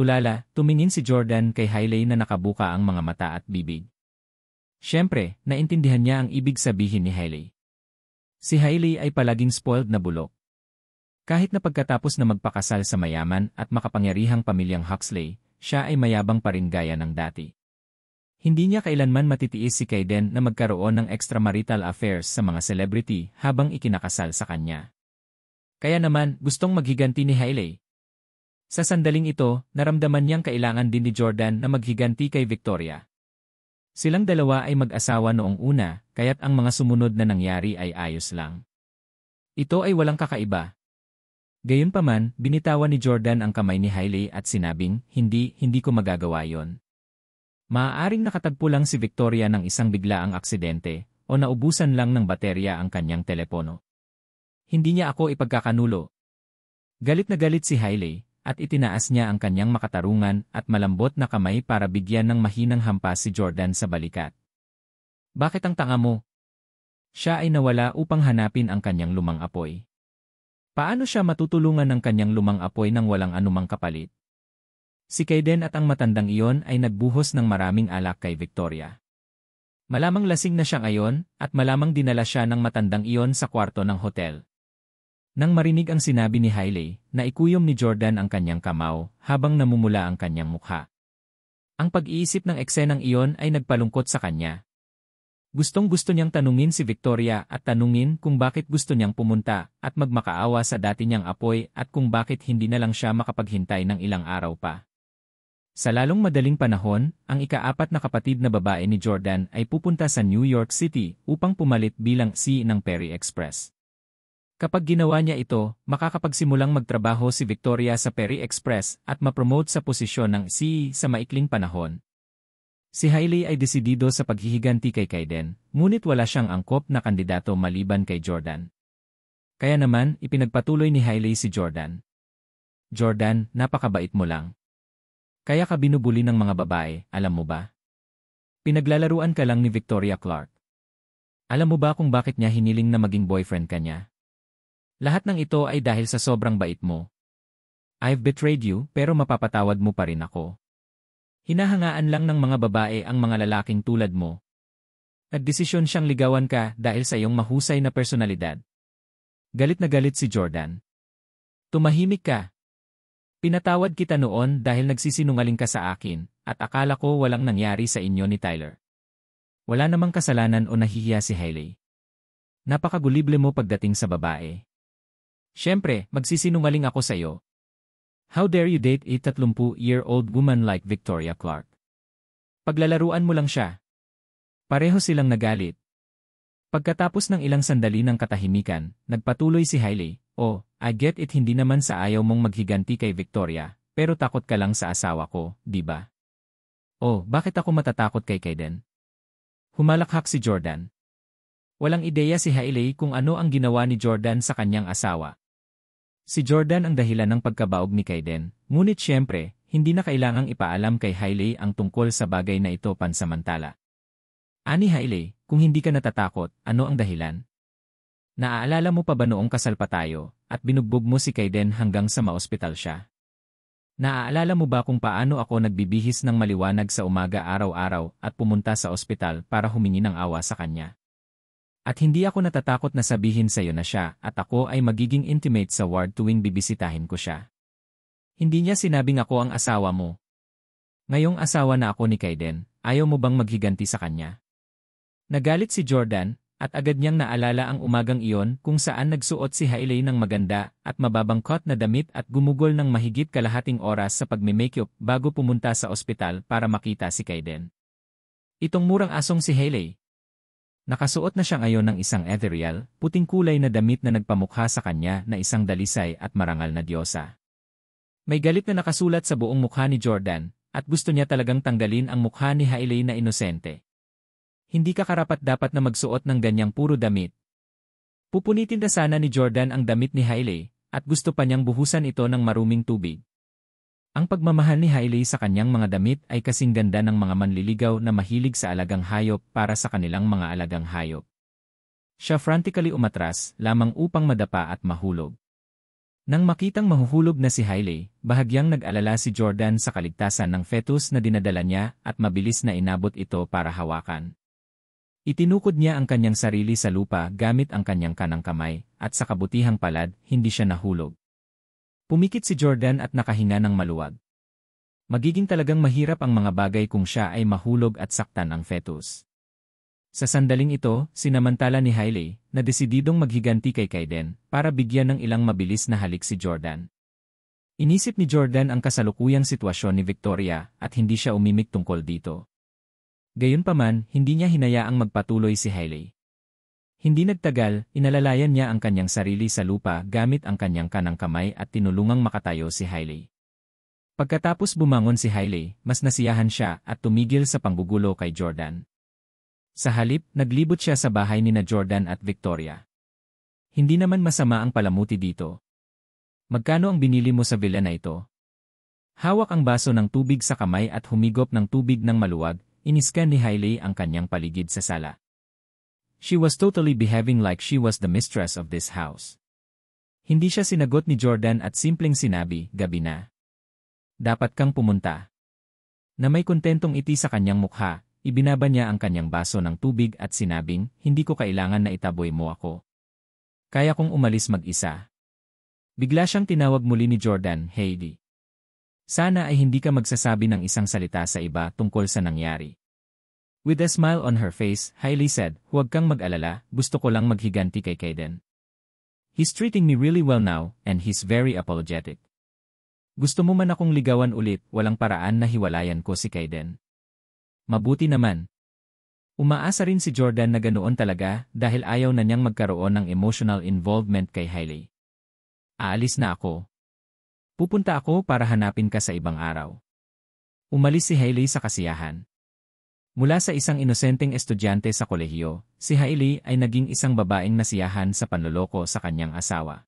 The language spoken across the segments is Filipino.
Tulala, tumingin si Jordan kay Hailey na nakabuka ang mga mata at bibig. Siyempre, naintindihan niya ang ibig sabihin ni Hailey. Si Hailey ay palaging spoiled na bulok. Kahit na pagkatapos na magpakasal sa mayaman at makapangyarihang pamilyang Huxley, siya ay mayabang pa rin gaya ng dati. Hindi niya kailanman matitiis si Kayden na magkaroon ng extramarital affairs sa mga celebrity habang ikinakasal sa kanya. Kaya naman, gustong maghiganti ni Hailey. Sa sandaling ito, naramdaman niyang kailangan din ni Jordan na maghiganti kay Victoria. Silang dalawa ay mag-asawa noong una, kaya't ang mga sumunod na nangyari ay ayos lang. Ito ay walang kakaiba. Gayunpaman, binitawan ni Jordan ang kamay ni Hailey at sinabing, hindi ko magagawa yon. Maaaring nakatagpo lang si Victoria ng isang biglaang aksidente o naubusan lang ng baterya ang kanyang telepono. Hindi niya ako ipagkakanulo. Galit na galit si Hailey at itinaas niya ang kanyang makatarungan at malambot na kamay para bigyan ng mahinang hampas si Jordan sa balikat. Bakit ang tanga mo? Siya ay nawala upang hanapin ang kanyang lumang apoy. Paano siya matutulungan ng kanyang lumang apoy nang walang anumang kapalit? Si Kayden at ang matandang iyon ay nagbuhos ng maraming alak kay Victoria. Malamang lasing na siya ngayon at malamang dinala siya ng matandang iyon sa kwarto ng hotel. Nang marinig ang sinabi ni Hailey, naikuyom ni Jordan ang kanyang kamao habang namumula ang kanyang mukha. Ang pag-iisip ng eksenang iyon ay nagpalungkot sa kanya. Gustong-gusto niyang tanungin si Victoria at tanungin kung bakit gusto niyang pumunta at magmakaawa sa dati niyang apoy at kung bakit hindi na lang siya makapaghintay ng ilang araw pa. Sa lalong madaling panahon, ang ika-4 na kapatid na babae ni Jordan ay pupunta sa New York City upang pumalit bilang CEO ng Perry Express. Kapag ginawa niya ito, makakapagsimulang magtrabaho si Victoria sa Perry Express at mapromote sa posisyon ng CEO sa maikling panahon. Si Hailey ay desidido sa paghihiganti kay Kayden, ngunit wala siyang angkop na kandidato maliban kay Jordan. Kaya naman, ipinagpatuloy ni Hailey si Jordan. Jordan, napakabait mo lang. Kaya ka binubuli ng mga babae, alam mo ba? Pinaglalaruan ka lang ni Victoria Clark. Alam mo ba kung bakit niya hiniling na maging boyfriend ka niya? Lahat ng ito ay dahil sa sobrang bait mo. I've betrayed you, pero mapapatawad mo pa rin ako. Hinahangaan lang ng mga babae ang mga lalaking tulad mo. Nagdesisyon siyang ligawan ka dahil sa iyong mahusay na personalidad. Galit na galit si Jordan. Tumahimik ka. Pinatawad kita noon dahil nagsisinungaling ka sa akin at akala ko walang nangyari sa inyo ni Tyler. Wala namang kasalanan o nahihiya si Hailey. Napakagulible mo pagdating sa babae. Siyempre, magsisinungaling ako sa iyo. How dare you date a 30-year-old woman like Victoria Clark? Paglalaruan mo lang siya. Pareho silang nagalit. Pagkatapos ng ilang sandali ng katahimikan, nagpatuloy si Hailey, "Oh, I get it, hindi naman sa ayaw mong maghiganti kay Victoria, pero takot ka lang sa asawa ko, di ba?" "Oh, bakit ako matatakot kay Kayden?" Humalakhak si Jordan. Walang ideya si Hailey kung ano ang ginawa ni Jordan sa kanyang asawa. Si Jordan ang dahilan ng pagkabaog ni Kayden, ngunit siyempre, hindi na kailangang ipaalam kay Hailey ang tungkol sa bagay na ito pansamantala. Ani Hailey, kung hindi ka natatakot, ano ang dahilan? Naaalala mo pa ba noong kasal pa tayo, at binugbog mo si Kayden hanggang sa maospital siya? Naaalala mo ba kung paano ako nagbibihis ng maliwanag sa umaga araw-araw at pumunta sa ospital para humingi ng awa sa kanya? At hindi ako natatakot na sabihin sa iyo na siya at ako ay magiging intimate sa ward tuwing bibisitahin ko siya. Hindi niya sinabing ako ang asawa mo. Ngayong asawa na ako ni Kayden, ayaw mo bang maghiganti sa kanya? Nagalit si Jordan, at agad niyang naalala ang umagang iyon kung saan nagsuot si Hailey ng maganda at mababangkot na damit at gumugol ng mahigit kalahating oras sa pagme-makeup bago pumunta sa ospital para makita si Kayden. Itong murang asong si Hailey. Nakasuot na siya ngayon ng isang ethereal, puting kulay na damit na nagpamukha sa kanya na isang dalisay at marangal na diyosa. May galit na nakasulat sa buong mukha ni Jordan, at gusto niya talagang tanggalin ang mukha ni Hailey na inosente. Hindi ka karapat-dapat na magsuot ng ganyang puro damit. Pupunitin na sana ni Jordan ang damit ni Hailey, at gusto pa niyang buhusan ito ng maruming tubig. Ang pagmamahal ni Hailey sa kanyang mga damit ay kasing ganda ng mga manliligaw na mahilig sa alagang hayop para sa kanilang mga alagang hayop. Siya frantically umatras lamang upang madapa at mahulog. Nang makitang mahuhulog na si Hailey, bahagyang nag-alala si Jordan sa kaligtasan ng fetus na dinadala niya at mabilis na inabot ito para hawakan. Itinukod niya ang kanyang sarili sa lupa gamit ang kanyang kanang kamay, at sa kabutihang palad, hindi siya nahulog. Pumikit si Jordan at nakahinga ng maluwag. Magiging talagang mahirap ang mga bagay kung siya ay mahulog at saktan ang fetus. Sa sandaling ito, sinamantala ni Hailey, na desididong maghiganti kay Kaiden, para bigyan ng ilang mabilis na halik si Jordan. Inisip ni Jordan ang kasalukuyang sitwasyon ni Victoria at hindi siya umimik tungkol dito. Gayunpaman, hindi niya hinayaang magpatuloy si Hailey. Hindi nagtagal, inalalayan niya ang kanyang sarili sa lupa gamit ang kanyang kanang kamay at tinulungang makatayo si Hailey. Pagkatapos bumangon si Hailey, mas nasiyahan siya at tumigil sa panggugulo kay Jordan. Sa halip, naglibot siya sa bahay nina Jordan at Victoria. Hindi naman masama ang palamuti dito. Magkano ang binili mo sa villa na ito? Hawak ang baso ng tubig sa kamay at humigop ng tubig ng maluwag, iniskan ni Hailey ang kanyang paligid sa sala. She was totally behaving like she was the mistress of this house. Hindi siya sinagot ni Jordan at simpleng sinabi, gabi na. Dapat kang pumunta. Na may kontentong iti sa kanyang mukha, ibinaba niya ang kanyang baso ng tubig at sinabing, hindi ko kailangan na itaboy mo ako. Kaya kong umalis mag-isa. Bigla siyang tinawag muli ni Jordan, Hailey. Sana ay hindi ka magsasabi ng isang salita sa iba tungkol sa nangyari. With a smile on her face, Hailey said, huwag kang mag-alala, gusto ko lang maghiganti kay Kaiden. He's treating me really well now, and he's very apologetic. Gusto mo man akong ligawan ulit, walang paraan na hiwalayan ko si Kaiden. Mabuti naman. Umaasa rin si Jordan na ganoon talaga dahil ayaw na niyang magkaroon ng emotional involvement kay Hailey. Aalis na ako. Pupunta ako para hanapin ka sa ibang araw. Umalis si Hailey sa kasiyahan. Mula sa isang inosenteng estudyante sa kolehiyo, si Hailey ay naging isang babaeng nasiyahan sa panloloko sa kanyang asawa.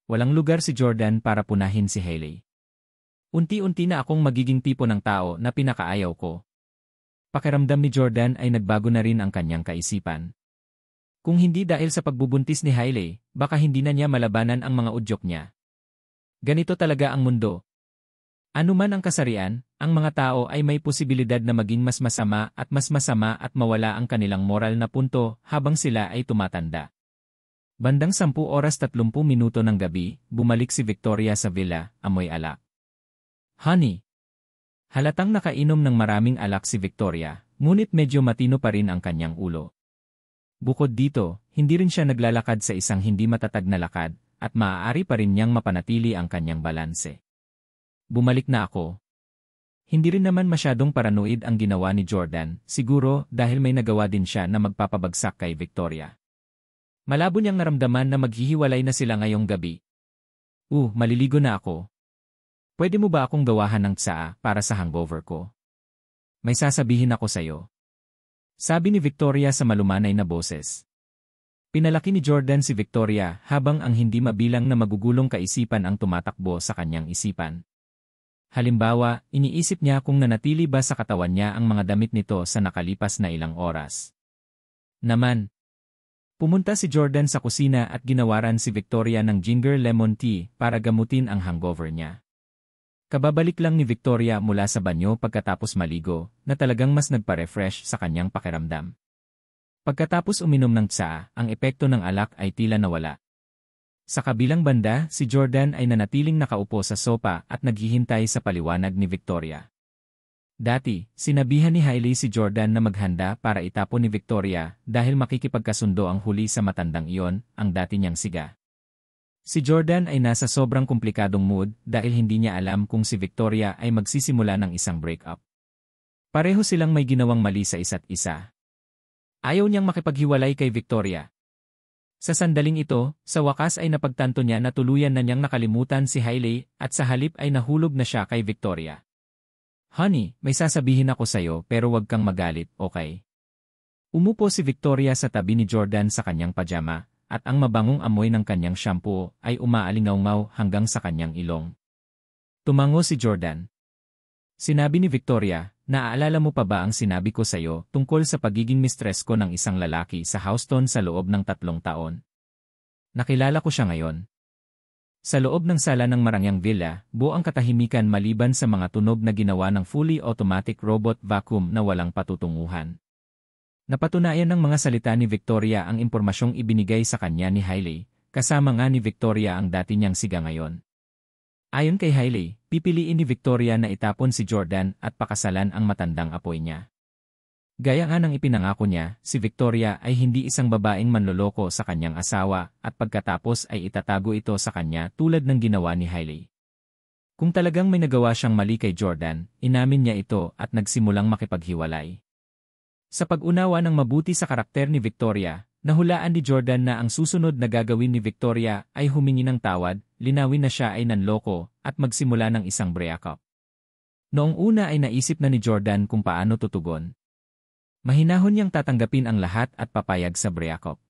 Walang lugar si Jordan para punahin si Hailey. Unti-unti na akong magiging tipo ng tao na pinakaayaw ko. Pakiramdam ni Jordan ay nagbago na rin ang kanyang kaisipan. Kung hindi dahil sa pagbubuntis ni Hailey, baka hindi na niya malabanan ang mga udyok niya. Ganito talaga ang mundo. Ano man ang kasarian, ang mga tao ay may posibilidad na maging mas masama at mawala ang kanilang moral na punto habang sila ay tumatanda. Bandang 10:30 ng gabi, bumalik si Victoria sa villa, amoy alak. Honey. Halatang nakainom ng maraming alak si Victoria, ngunit medyo matino pa rin ang kanyang ulo. Bukod dito, hindi rin siya naglalakad sa isang hindi matatag na lakad, at maaari pa rin niyang mapanatili ang kanyang balanse. Bumalik na ako. Hindi rin naman masyadong paranoid ang ginawa ni Jordan, siguro dahil may nagawa din siya na magpapabagsak kay Victoria. Malabo niyang naramdaman na maghihiwalay na sila ngayong gabi. Maliligo na ako. Pwede mo ba akong gawahan ng tsaa para sa hangover ko? May sasabihin ako sa'yo. Sabi ni Victoria sa malumanay na boses. Pinalaki ni Jordan si Victoria habang ang hindi mabilang na magugulong kaisipan ang tumatakbo sa kanyang isipan. Halimbawa, iniisip niya kung nanatili ba sa katawan niya ang mga damit nito sa nakalipas na ilang oras. Pumunta si Jordan sa kusina at ginawaran si Victoria ng ginger lemon tea para gamutin ang hangover niya. Kababalik lang ni Victoria mula sa banyo pagkatapos maligo, na talagang mas nagpa-refresh sa kanyang pakiramdam. Pagkatapos uminom ng tsaa, ang epekto ng alak ay tila nawala. Sa kabilang banda, si Jordan ay nanatiling nakaupo sa sopa at naghihintay sa paliwanag ni Victoria. Dati, sinabihan ni Hailey si Jordan na maghanda para itapon ni Victoria dahil makikipagkasundo ang huli sa matandang iyon, ang dati niyang siga. Si Jordan ay nasa sobrang komplikadong mood dahil hindi niya alam kung si Victoria ay magsisimula ng isang breakup. Pareho silang may ginawang mali sa isa't isa. Ayaw niyang makipaghiwalay kay Victoria. Sa sandaling ito, sa wakas ay napagtanto niya na tuluyan na niyang nakalimutan si Hailey at sa halip ay nahulog na siya kay Victoria. Honey, may sasabihin ako sa'yo pero wag kang magalit, okay? Umupo si Victoria sa tabi ni Jordan sa kanyang pajama, at ang mabangong amoy ng kanyang shampoo ay umaalingaw-ngaw hanggang sa kanyang ilong. Tumango si Jordan. Sinabi ni Victoria, naaalala mo pa ba ang sinabi ko sa'yo tungkol sa pagiging mistress ko ng isang lalaki sa Houston sa loob ng 3 taon? Nakilala ko siya ngayon. Sa loob ng sala ng Marangyang Villa, buo ang katahimikan maliban sa mga tunog na ginawa ng fully automatic robot vacuum na walang patutunguhan. Napatunayan ng mga salita ni Victoria ang impormasyong ibinigay sa kanya ni Hailey, kasama nga ni Victoria ang dati niyang siga ngayon. Ayon kay Hailey, pipiliin ni Victoria na itapon si Jordan at pakasalan ang matandang apoy niya. Gaya nga ng ipinangako niya, si Victoria ay hindi isang babaeng manloloko sa kanyang asawa at pagkatapos ay itatago ito sa kanya tulad ng ginawa ni Hailey. Kung talagang may nagawa siyang mali kay Jordan, inamin niya ito at nagsimulang makipaghiwalay. Sa pag-unawa ng mabuti sa karakter ni Victoria, nahulaan ni Jordan na ang susunod na gagawin ni Victoria ay humingi ng tawad, linawin na siya ay nanloko, at magsimula ng isang breakup. Noong una ay naisip na ni Jordan kung paano tutugon. Mahinahon niyang tatanggapin ang lahat at papayag sa breakup.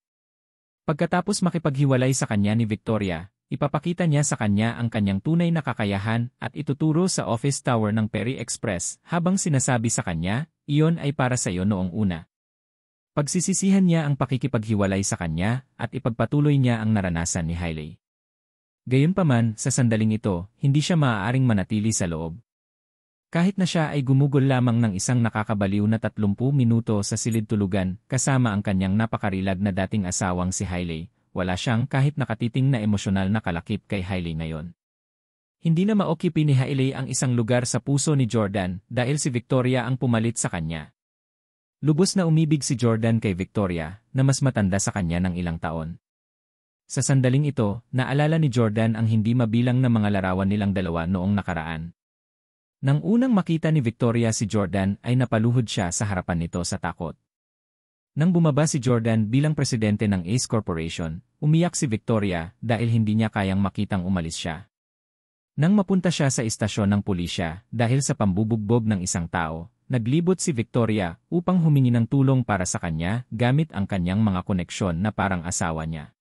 Pagkatapos makipaghiwalay sa kanya ni Victoria, ipapakita niya sa kanya ang kanyang tunay na kakayahan at ituturo sa office tower ng Perry Express habang sinasabi sa kanya, iyon ay para sa iyo noong una. Pagsisisihan niya ang pakikipaghiwalay sa kanya at ipagpatuloy niya ang naranasan ni Hailey. Gayunpaman, sa sandaling ito, hindi siya maaaring manatili sa loob. Kahit na siya ay gumugol lamang ng isang nakakabaliw na 30 minuto sa silid tulugan kasama ang kanyang napakarilag na dating asawang si Hailey, wala siyang kahit nakatiting na emosyonal na kalakip kay Hailey ngayon. Hindi na maokipi ni Hailey ang isang lugar sa puso ni Jordan dahil si Victoria ang pumalit sa kanya. Lubos na umibig si Jordan kay Victoria na mas matanda sa kanya ng ilang taon. Sa sandaling ito, naalala ni Jordan ang hindi mabilang na mga larawan nilang dalawa noong nakaraan. Nang unang makita ni Victoria si Jordan ay napaluhod siya sa harapan nito sa takot. Nang bumaba si Jordan bilang presidente ng Ace Corporation, umiyak si Victoria dahil hindi niya kayang makitang umalis siya. Nang mapunta siya sa istasyon ng pulisya dahil sa pambubugbog ng isang tao, naglibot si Victoria upang humingi ng tulong para sa kanya gamit ang kanyang mga koneksyon na parang asawa niya.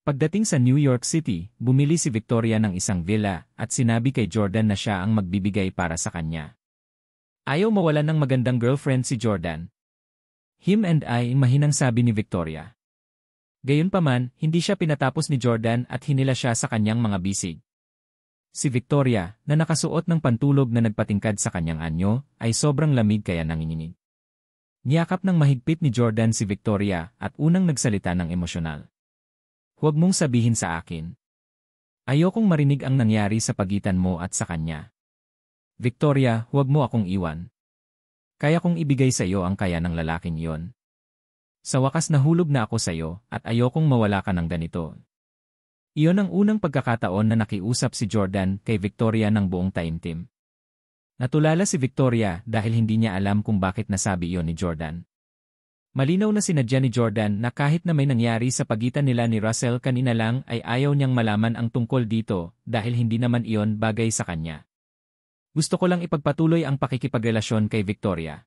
Pagdating sa New York City, bumili si Victoria ng isang villa at sinabi kay Jordan na siya ang magbibigay para sa kanya. Ayaw mawalan ng magandang girlfriend si Jordan. Him and I, mahinang sabi ni Victoria. Gayunpaman, hindi siya pinatapos ni Jordan at hinila siya sa kanyang mga bisig. Si Victoria, na nakasuot ng pantulog na nagpatingkad sa kanyang anyo, ay sobrang lamig kaya nanginginig. Niyakap ng mahigpit ni Jordan si Victoria at unang nagsalita ng emosyonal. Huwag mong sabihin sa akin. Ayokong marinig ang nangyari sa pagitan mo at sa kanya. Victoria, huwag mo akong iwan. Kaya kong ibigay sa iyo ang kaya ng lalaking iyon. Sa wakas nahulog na ako sa iyo at ayokong mawala ka ng ganito. Iyon ang unang pagkakataon na nakiusap si Jordan kay Victoria ng buong taimtim. Natulala si Victoria dahil hindi niya alam kung bakit nasabi iyon ni Jordan. Malinaw na sinadya ni Jordan na kahit na may nangyari sa pagitan nila ni Russell kanina lang ay ayaw niyang malaman ang tungkol dito dahil hindi naman iyon bagay sa kanya. Gusto ko lang ipagpatuloy ang pakikipagrelasyon kay Victoria.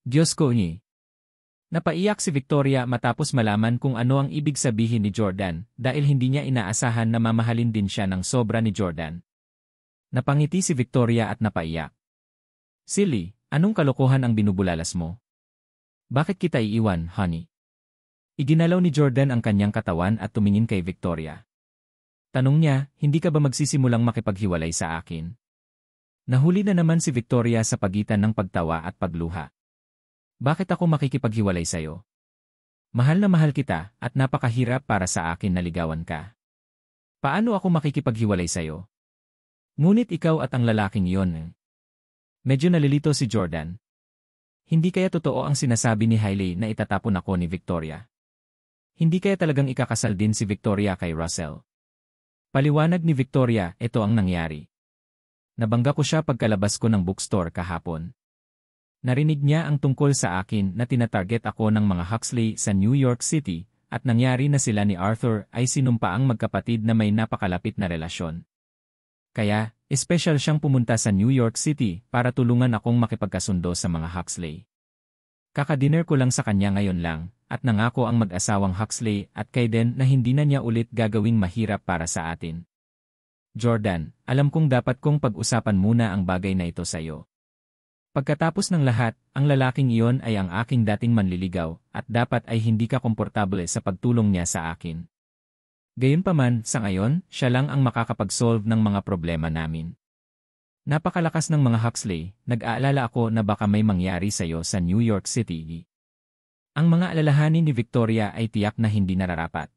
Diyos ko ni. Napaiyak si Victoria matapos malaman kung ano ang ibig sabihin ni Jordan dahil hindi niya inaasahan na mamahalin din siya ng sobra ni Jordan. Napangiti si Victoria at napaiyak. Silly, anong kalokohan ang binubulalas mo? Bakit kita iiwan, honey? Iginalaw ni Jordan ang kanyang katawan at tumingin kay Victoria. Tanong niya, hindi ka ba magsisimulang makipaghiwalay sa akin? Nahuli na naman si Victoria sa pagitan ng pagtawa at pagluha. Bakit ako makikipaghiwalay sa'yo? Mahal na mahal kita at napakahirap para sa akin na ligawan ka. Paano ako makikipaghiwalay sa'yo? Ngunit ikaw at ang lalaking iyon. Medyo nalilito si Jordan. Hindi kaya totoo ang sinasabi ni Hailey na itatapon ako ni Victoria? Hindi kaya talagang ikakasal din si Victoria kay Russell? Paliwanag ni Victoria, ito ang nangyari. Nabangga ko siya pagkalabas ko ng bookstore kahapon. Narinig niya ang tungkol sa akin na tinatarget ako ng mga Huxley sa New York City at nangyari na sila ni Arthur ay sinumpaang magkapatid na may napakalapit na relasyon. Kaya, espesyal siyang pumunta sa New York City para tulungan akong makipagkasundo sa mga Huxley. Kakadiner ko lang sa kanya ngayon lang, at nangako ang mag-asawang Huxley at Kaiden na hindi na niya ulit gagawing mahirap para sa atin. Jordan, alam kong dapat kong pag-usapan muna ang bagay na ito sa iyo. Pagkatapos ng lahat, ang lalaking iyon ay ang aking dating manliligaw at dapat ay hindi ka komportable sa pagtulong niya sa akin. Gayunpaman, sa ngayon, siya lang ang makakapag-solve ng mga problema namin. Napakalakas ng mga Huxley, nag-aalala ako na baka may mangyari sa'yo sa New York City. Ang mga alalahanin ni Victoria ay tiyak na hindi nararapat.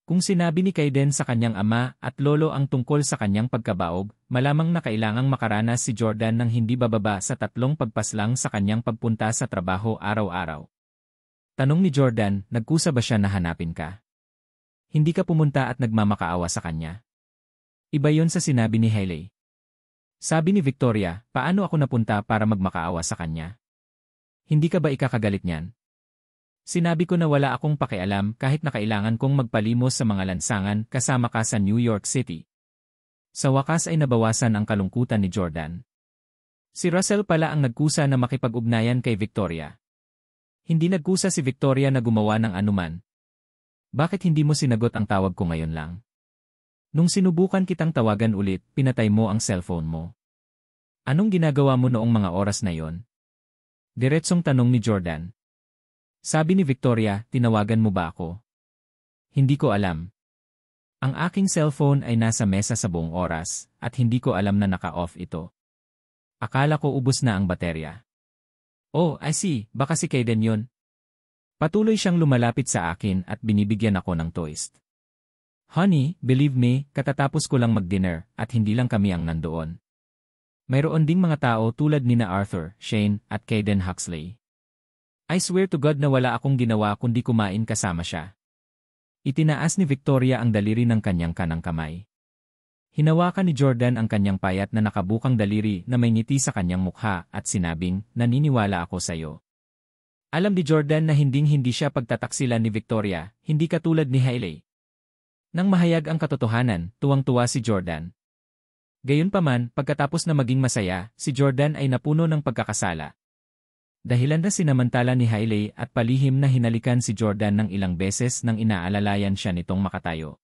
Kung sinabi ni Kaiden sa kanyang ama at lolo ang tungkol sa kanyang pagkabaog, malamang na kailangang makaranas si Jordan ng hindi bababa sa 3 pagpaslang sa kanyang pagpunta sa trabaho araw-araw. Tanong ni Jordan, nagkusa ba siya na hanapin ka? Hindi ka pumunta at nagmamakaawa sa kanya. Iba yon sa sinabi ni Hailey. Sabi ni Victoria, paano ako napunta para magmakaawa sa kanya? Hindi ka ba ikakagalit niyan? Sinabi ko na wala akong pakialam kahit na kailangan kong magpalimos sa mga lansangan kasama ka sa New York City. Sa wakas ay nabawasan ang kalungkutan ni Jordan. Si Russell pala ang nagkusa na makipag-ugnayan kay Victoria. Hindi nagkusa si Victoria na gumawa ng anuman. Bakit hindi mo sinagot ang tawag ko ngayon lang? Nung sinubukan kitang tawagan ulit, pinatay mo ang cellphone mo. Anong ginagawa mo noong mga oras na yon? Diretsong tanong ni Jordan. Sabi ni Victoria, tinawagan mo ba ako? Hindi ko alam. Ang aking cellphone ay nasa mesa sa buong oras, at hindi ko alam na naka-off ito. Akala ko ubos na ang baterya. Oh, I see, baka si Kaiden yun. Patuloy siyang lumalapit sa akin at binibigyan ako ng toast. Honey, believe me, katatapos ko lang mag-dinner at hindi lang kami ang nandoon. Mayroon ding mga tao tulad nina Arthur, Shane, at Kaiden Huxley. I swear to God na wala akong ginawa kundi kumain kasama siya. Itinaas ni Victoria ang daliri ng kanyang kanang kamay. Hinawakan ni Jordan ang kanyang payat na nakabukang daliri na may ngiti sa kanyang mukha at sinabing, naniniwala ako sa iyo. Alam ni Jordan na hinding-hindi siya pagtataksilan ni Victoria, hindi katulad ni Hailey. Nang mahayag ang katotohanan, tuwang-tuwa si Jordan. Gayunpaman, pagkatapos na maging masaya, si Jordan ay napuno ng pagkakasala. Dahilan na sinamantala ni Hailey at palihim na hinalikan si Jordan ng ilang beses nang inaalalayan siya nitong makatayo.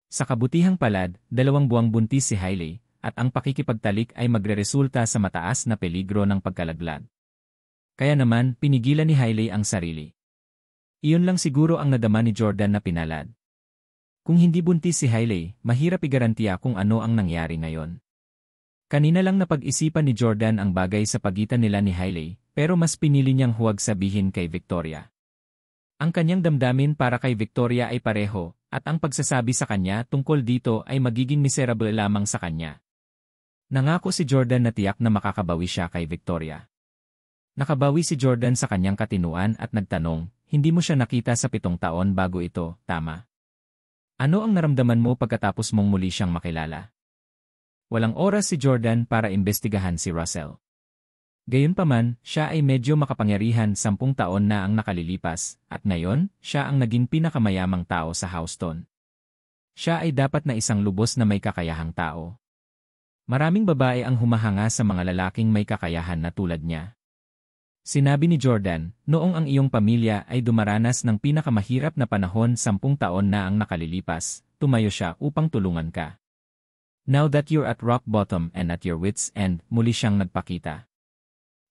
Sa kabutihang palad, 2 buwang buntis si Hailey, at ang pakikipagtalik ay magreresulta sa mataas na peligro ng pagkalaglag. Kaya naman, pinigilan ni Hailey ang sarili. Iyon lang siguro ang nadama ni Jordan na pinalad. Kung hindi buntis si Hailey, mahirap igarantiya kung ano ang nangyari ngayon. Kanina lang napag-isipan ni Jordan ang bagay sa pagitan nila ni Hailey, pero mas pinili niyang huwag sabihin kay Victoria. Ang kanyang damdamin para kay Victoria ay pareho, at ang pagsasabi sa kanya tungkol dito ay magiging miserable lamang sa kanya. Nangako si Jordan na tiyak na makakabawi siya kay Victoria. Nakabawi si Jordan sa kanyang katinuan at nagtanong, hindi mo siya nakita sa 7 taon bago ito, tama? Ano ang naramdaman mo pagkatapos mong muli siyang makilala? Walang oras si Jordan para imbestigahan si Russell. Gayunpaman, siya ay medyo makapangyarihan 10 taon na ang nakalilipas, at ngayon, siya ang naging pinakamayamang tao sa Houston. Siya ay dapat na isang lubos na may kakayahang tao. Maraming babae ang humahanga sa mga lalaking may kakayahan na tulad niya. Sinabi ni Jordan, noong ang iyong pamilya ay dumaranas ng pinakamahirap na panahon 10 taon na ang nakalilipas, tumayo siya upang tulungan ka. Now that you're at rock bottom and at your wits' end, muli siyang nagpakita.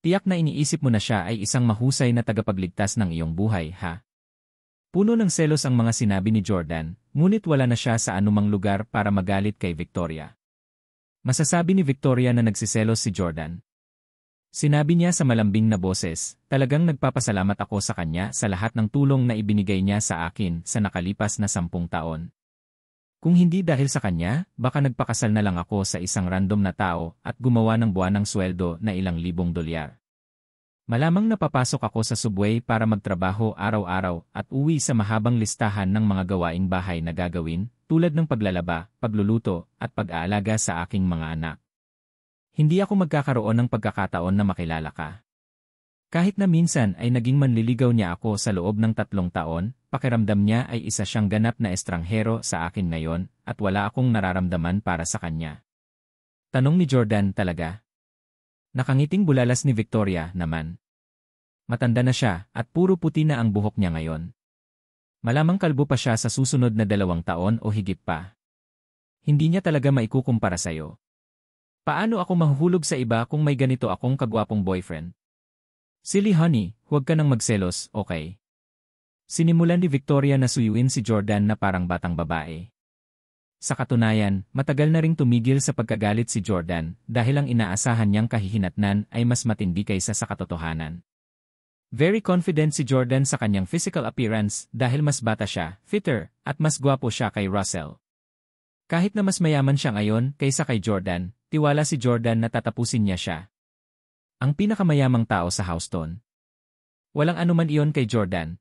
Tiyak na iniisip mo na siya ay isang mahusay na tagapagligtas ng iyong buhay, ha? Puno ng selos ang mga sinabi ni Jordan, ngunit wala na siya sa anumang lugar para magalit kay Victoria. Masasabi ni Victoria na nagsiselos si Jordan. Sinabi niya sa malambing na boses, talagang nagpapasalamat ako sa kanya sa lahat ng tulong na ibinigay niya sa akin sa nakalipas na 10 taon. Kung hindi dahil sa kanya, baka nagpakasal na lang ako sa isang random na tao at gumawa ng buwanang sweldo na ilang libong dolyar. Malamang napapasok ako sa subway para magtrabaho araw-araw at uwi sa mahabang listahan ng mga gawaing bahay na gagawin, tulad ng paglalaba, pagluluto, at pag-aalaga sa aking mga anak. Hindi ako magkakaroon ng pagkakataon na makilala ka. Kahit na minsan ay naging manliligaw niya ako sa loob ng 3 taon, pakiramdam niya ay isa siyang ganap na estranghero sa akin ngayon at wala akong nararamdaman para sa kanya. Tanong ni Jordan, talaga? Nakangiting bulalas ni Victoria naman. Matanda na siya at puro puti na ang buhok niya ngayon. Malamang kalbo pa siya sa susunod na 2 taon o higit pa. Hindi niya talaga maikukumpara sa'yo. Paano ako mahuhulog sa iba kung may ganito akong kagwapong boyfriend? Silly honey, huwag ka nang magselos, okay? Sinimulan ni Victoria na suyuin si Jordan na parang batang babae. Sa katunayan, matagal na ring tumigil sa pagkagalit si Jordan dahil ang inaasahan niyang kahihinatnan ay mas matindi kaysa sa katotohanan. Very confident si Jordan sa kanyang physical appearance dahil mas bata siya, fitter, at mas gwapo siya kay Russell. Kahit na mas mayaman siya ngayon kaysa kay Jordan, tiwala si Jordan na tatapusin niya siya. Ang pinakamayamang tao sa Houston. Walang anuman iyon kay Jordan.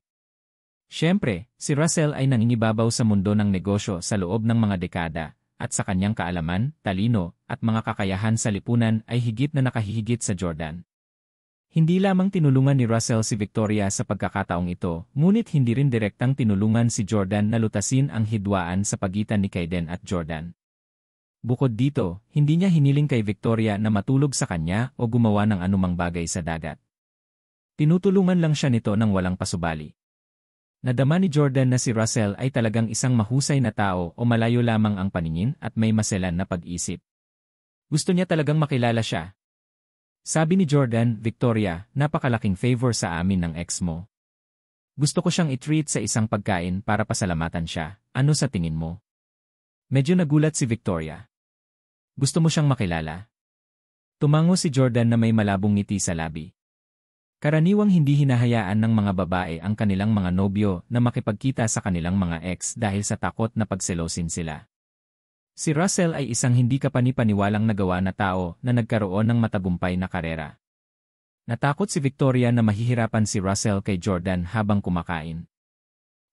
Siyempre, si Russell ay nangingibabaw sa mundo ng negosyo sa loob ng mga dekada, at sa kanyang kaalaman, talino, at mga kakayahan sa lipunan ay higit na nakahihigit sa Jordan. Hindi lamang tinulungan ni Russell si Victoria sa pagkakataong ito, ngunit hindi rin direktang tinulungan si Jordan na lutasin ang hidwaan sa pagitan ni Kaiden at Jordan. Bukod dito, hindi niya hiniling kay Victoria na matulog sa kanya o gumawa ng anumang bagay sa dagat. Tinutulungan lang siya nito ng walang pasubali. Nadama ni Jordan na si Russell ay talagang isang mahusay na tao o malayo lamang ang paningin at may maselan na pag-isip. Gusto niya talagang makilala siya. Sabi ni Jordan, Victoria, napakalaking favor sa amin ng ex mo. Gusto ko siyang i-treat sa isang pagkain para pasalamatan siya. Ano sa tingin mo? Medyo nagulat si Victoria. Gusto mo siyang makilala? Tumango si Jordan na may malabong ngiti sa labi. Karaniwang hindi hinahayaan ng mga babae ang kanilang mga nobyo na makipagkita sa kanilang mga ex dahil sa takot na pagselosin sila. Si Russell ay isang hindi kapani-paniwalang nagawa na tao na nagkaroon ng matagumpay na karera. Natakot si Victoria na mahihirapan si Russell kay Jordan habang kumakain.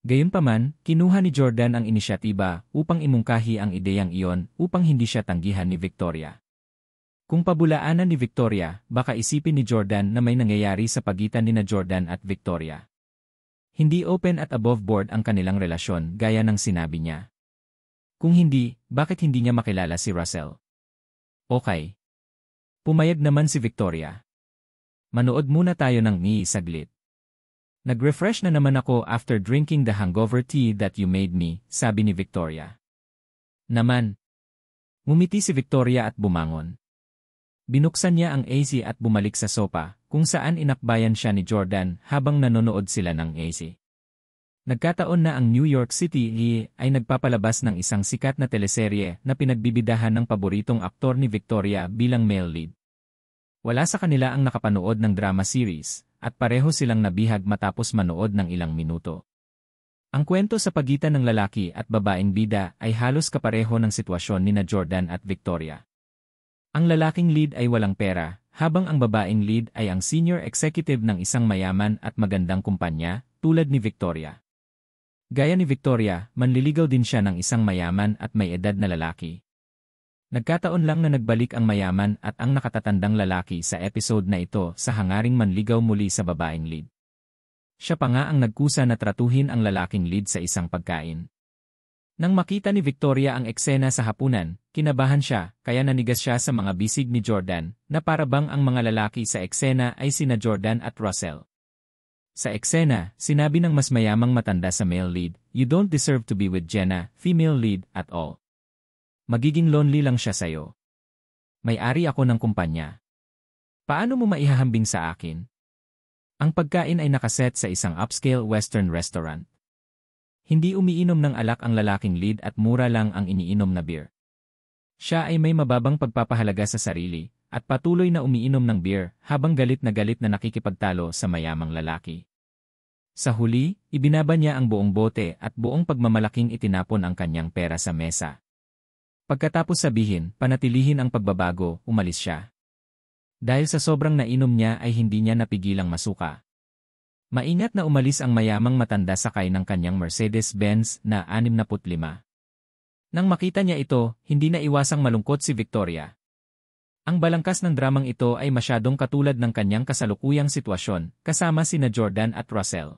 Gayunpaman, kinuha ni Jordan ang inisyatiba upang imungkahi ang ideyang iyon upang hindi siya tanggihan ni Victoria. Kung pabulaanan ni Victoria, baka isipin ni Jordan na may nangyayari sa pagitan nina Jordan at Victoria. Hindi open at above board ang kanilang relasyon gaya ng sinabi niya. Kung hindi, bakit hindi niya makilala si Russell? Okay. Pumayag naman si Victoria. Manood muna tayo ng saglit. Nag-refresh na naman ako after drinking the hangover tea that you made me, sabi ni Victoria. Naman. Ngumiti si Victoria at bumangon. Binuksan niya ang AC at bumalik sa sopa, kung saan inakbayan siya ni Jordan habang nanonood sila ng AC. Nagkataon na ang New York City ay nagpapalabas ng isang sikat na teleserye na pinagbibidahan ng paboritong aktor ni Victoria bilang male lead. Wala sa kanila ang nakapanood ng drama series, at pareho silang nabihag matapos manood ng ilang minuto. Ang kwento sa pagitan ng lalaki at babaeng bida ay halos kapareho ng sitwasyon nina Jordan at Victoria. Ang lalaking lead ay walang pera, habang ang babaeng lead ay ang senior executive ng isang mayaman at magandang kumpanya, tulad ni Victoria. Gaya ni Victoria, manliligaw din siya ng isang mayaman at may edad na lalaki. Nagkataon lang na nagbalik ang mayaman at ang nakatatandang lalaki sa episode na ito sa hangaring manligaw muli sa babaeng lead. Siya pa nga ang nagkusa na tratuhin ang lalaking lead sa isang pagkain. Nang makita ni Victoria ang eksena sa hapunan, kinabahan siya, kaya nanigas siya sa mga bisig ni Jordan, na parabang ang mga lalaki sa eksena ay sina Jordan at Russell. Sa eksena, sinabi ng mas mayamang matanda sa male lead, "You don't deserve to be with Jenna, female lead, at all. Magiging lonely lang siya sa'yo. May-ari ako ng kumpanya. Paano mo maihahambing sa akin?" Ang pagkain ay nakaset sa isang upscale western restaurant. Hindi umiinom ng alak ang lalaking lead at mura lang ang iniinom na beer. Siya ay may mababang pagpapahalaga sa sarili, at patuloy na umiinom ng beer habang galit na nakikipagtalo sa mayamang lalaki. Sa huli, ibinaba niya ang buong bote at buong pagmamalaking itinapon ang kanyang pera sa mesa. Pagkatapos sabihin, panatilihin ang pagbabago, umalis siya. Dahil sa sobrang nainom niya ay hindi niya napigilang masuka. Maingat na umalis ang mayamang matanda sakay ng kanyang Mercedes-Benz na 65. Nang makita niya ito, hindi na iwasang malungkot si Victoria. Ang balangkas ng dramang ito ay masyadong katulad ng kanyang kasalukuyang sitwasyon, kasama sina Jordan at Russell.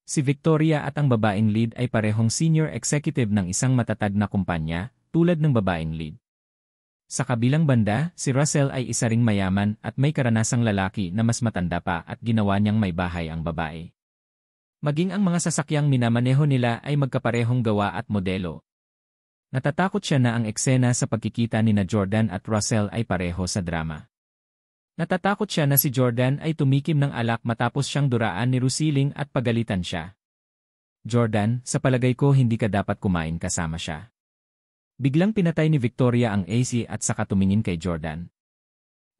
Si Victoria at ang babaeng lead ay parehong senior executive ng isang matatag na kumpanya, tulad ng babaeng lead. Sa kabilang banda, si Russell ay isa ring mayaman at may karanasang lalaki na mas matanda pa at ginawa niyang may bahay ang babae. Maging ang mga sasakyang minamaneho nila ay magkaparehong gawa at modelo. Natatakot siya na ang eksena sa pagkikita nina Jordan at Russell ay pareho sa drama. Natatakot siya na si Jordan ay tumikim ng alak matapos siyang duraan ni Rusiling at pagalitan siya. Jordan, sa palagay ko hindi ka dapat kumain kasama siya. Biglang pinatay ni Victoria ang AC at saka tumingin kay Jordan.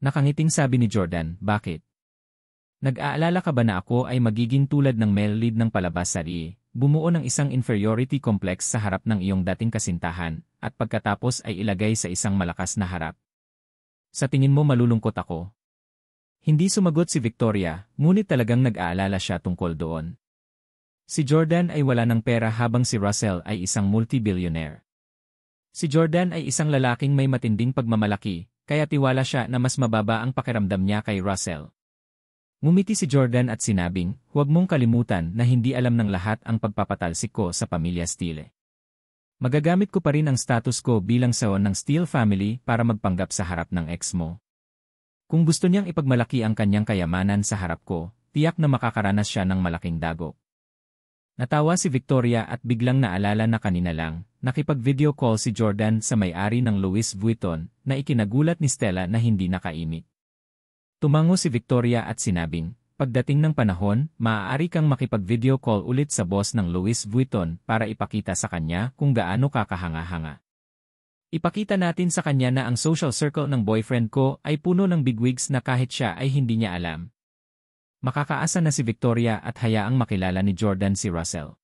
Nakangiting sabi ni Jordan, bakit? Nag-aalala ka ba na ako ay magiging tulad ng male lead ng palabas sa RIE, bumuo ng isang inferiority complex sa harap ng iyong dating kasintahan, at pagkatapos ay ilagay sa isang malakas na harap? Sa tingin mo malulungkot ako? Hindi sumagot si Victoria, ngunit talagang nag-aalala siya tungkol doon. Si Jordan ay wala ng pera habang si Russell ay isang multi-billionaire. Si Jordan ay isang lalaking may matinding pagmamalaki, kaya tiwala siya na mas mababa ang pakiramdam niya kay Russell. Ngumiti si Jordan at sinabing, huwag mong kalimutan na hindi alam ng lahat ang pagpapatalsik ko sa pamilya Steele. Magagamit ko pa rin ang status ko bilang saon ng Steele family para magpanggap sa harap ng ex mo. Kung gusto niyang ipagmalaki ang kanyang kayamanan sa harap ko, tiyak na makakaranas siya ng malaking dagok. Natawa si Victoria at biglang naalala na kanina lang, nakipag-video call si Jordan sa may-ari ng Louis Vuitton na ikinagulat ni Stella na hindi nakaimik. Tumango si Victoria at sinabing, pagdating ng panahon, maaari kang makipag-video call ulit sa boss ng Louis Vuitton para ipakita sa kanya kung gaano kakahanga-hanga. Ipakita natin sa kanya na ang social circle ng boyfriend ko ay puno ng bigwigs na kahit siya ay hindi niya alam. Makakaasa na si Victoria at hayaang makilala ni Jordan si Russell.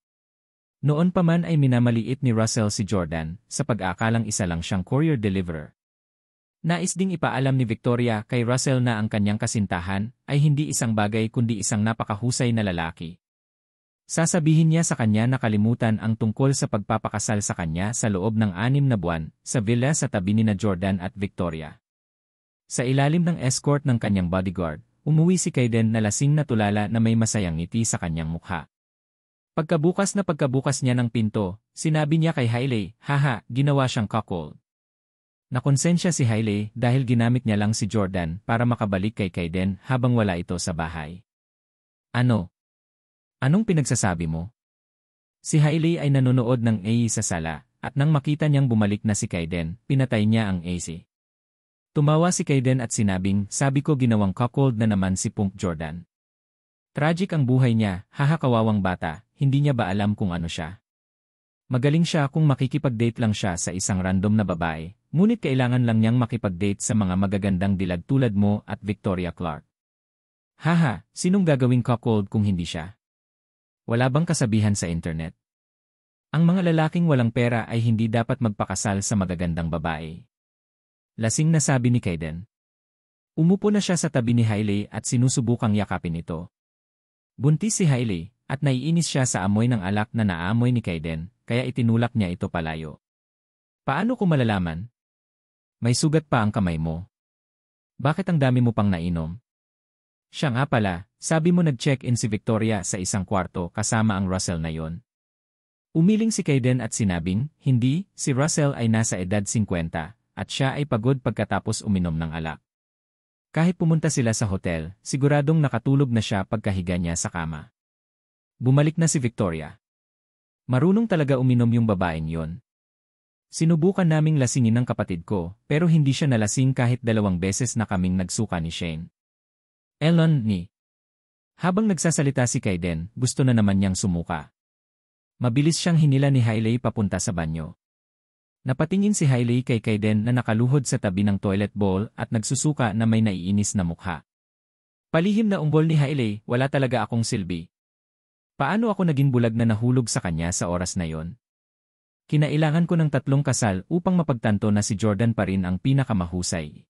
Noon pa man ay minamaliit ni Russell si Jordan sa pag-aakalang isa lang siyang courier deliverer. Nais ding ipaalam ni Victoria kay Russell na ang kanyang kasintahan ay hindi isang bagay kundi isang napakahusay na lalaki. Sasabihin niya sa kanya na kalimutan ang tungkol sa pagpapakasal sa kanya sa loob ng 6 na buwan sa villa sa tabi ni Jordan at Victoria. Sa ilalim ng escort ng kanyang bodyguard, umuwi si Kaiden na lasing na tulala na may masayang ngiti sa kanyang mukha. Pagkabukas niya ng pinto, sinabi niya kay Hailey, haha, ginawa siyang cuckold. Nakonsensya si Hailey dahil ginamit niya lang si Jordan para makabalik kay Kaiden habang wala ito sa bahay. Ano? Anong pinagsasabi mo? Si Hailey ay nanonood ng AC sa sala, at nang makita niyang bumalik na si Kaiden, pinatay niya ang AC. Tumawa si Kaiden at sinabing, sabi ko ginawang cuckold na naman si Punk Jordan. Tragic ang buhay niya, haha kawawang bata, hindi niya ba alam kung ano siya? Magaling siya kung makikipag-date lang siya sa isang random na babae, ngunit kailangan lang niyang makipag-date sa mga magagandang dilag tulad mo at Victoria Clark. Haha, sinong gagawing cuckold kung hindi siya? Wala bang kasabihan sa internet? Ang mga lalaking walang pera ay hindi dapat magpakasal sa magagandang babae. Lasing na sabi ni Kaiden. Umupo na siya sa tabi ni Hailey at sinusubukang yakapin ito. Buntis si Hailey at naiinis siya sa amoy ng alak na naamoy ni Kaiden, kaya itinulak niya ito palayo. Paano ko malalaman? May sugat pa ang kamay mo. Bakit ang dami mo pang nainom? Siya nga pala, sabi mo nag-check-in si Victoria sa isang kwarto kasama ang Russell na yon. Umiling si Kaiden at sinabing, hindi, si Russell ay nasa edad 50 at siya ay pagod pagkatapos uminom ng alak. Kahit pumunta sila sa hotel, siguradong nakatulog na siya pagkahiga niya sa kama. Bumalik na si Victoria. Marunong talaga uminom yung babaeng yon. Sinubukan naming lasingin ng kapatid ko, pero hindi siya nalasing kahit 2 beses na kaming nagsuka ni Shane. Elon ni. Habang nagsasalita si Kaiden, gusto na naman niyang sumuka. Mabilis siyang hinila ni Hailey papunta sa banyo. Napatingin si Hailey kay Kaiden na nakaluhod sa tabi ng toilet bowl at nagsusuka na may naiinis na mukha. Palihim na umbol ni Hailey, wala talaga akong silbi. Paano ako naging bulag na nahulog sa kanya sa oras na yon? Kinailangan ko ng 3 kasal upang mapagtanto na si Jordan pa rin ang pinakamahusay.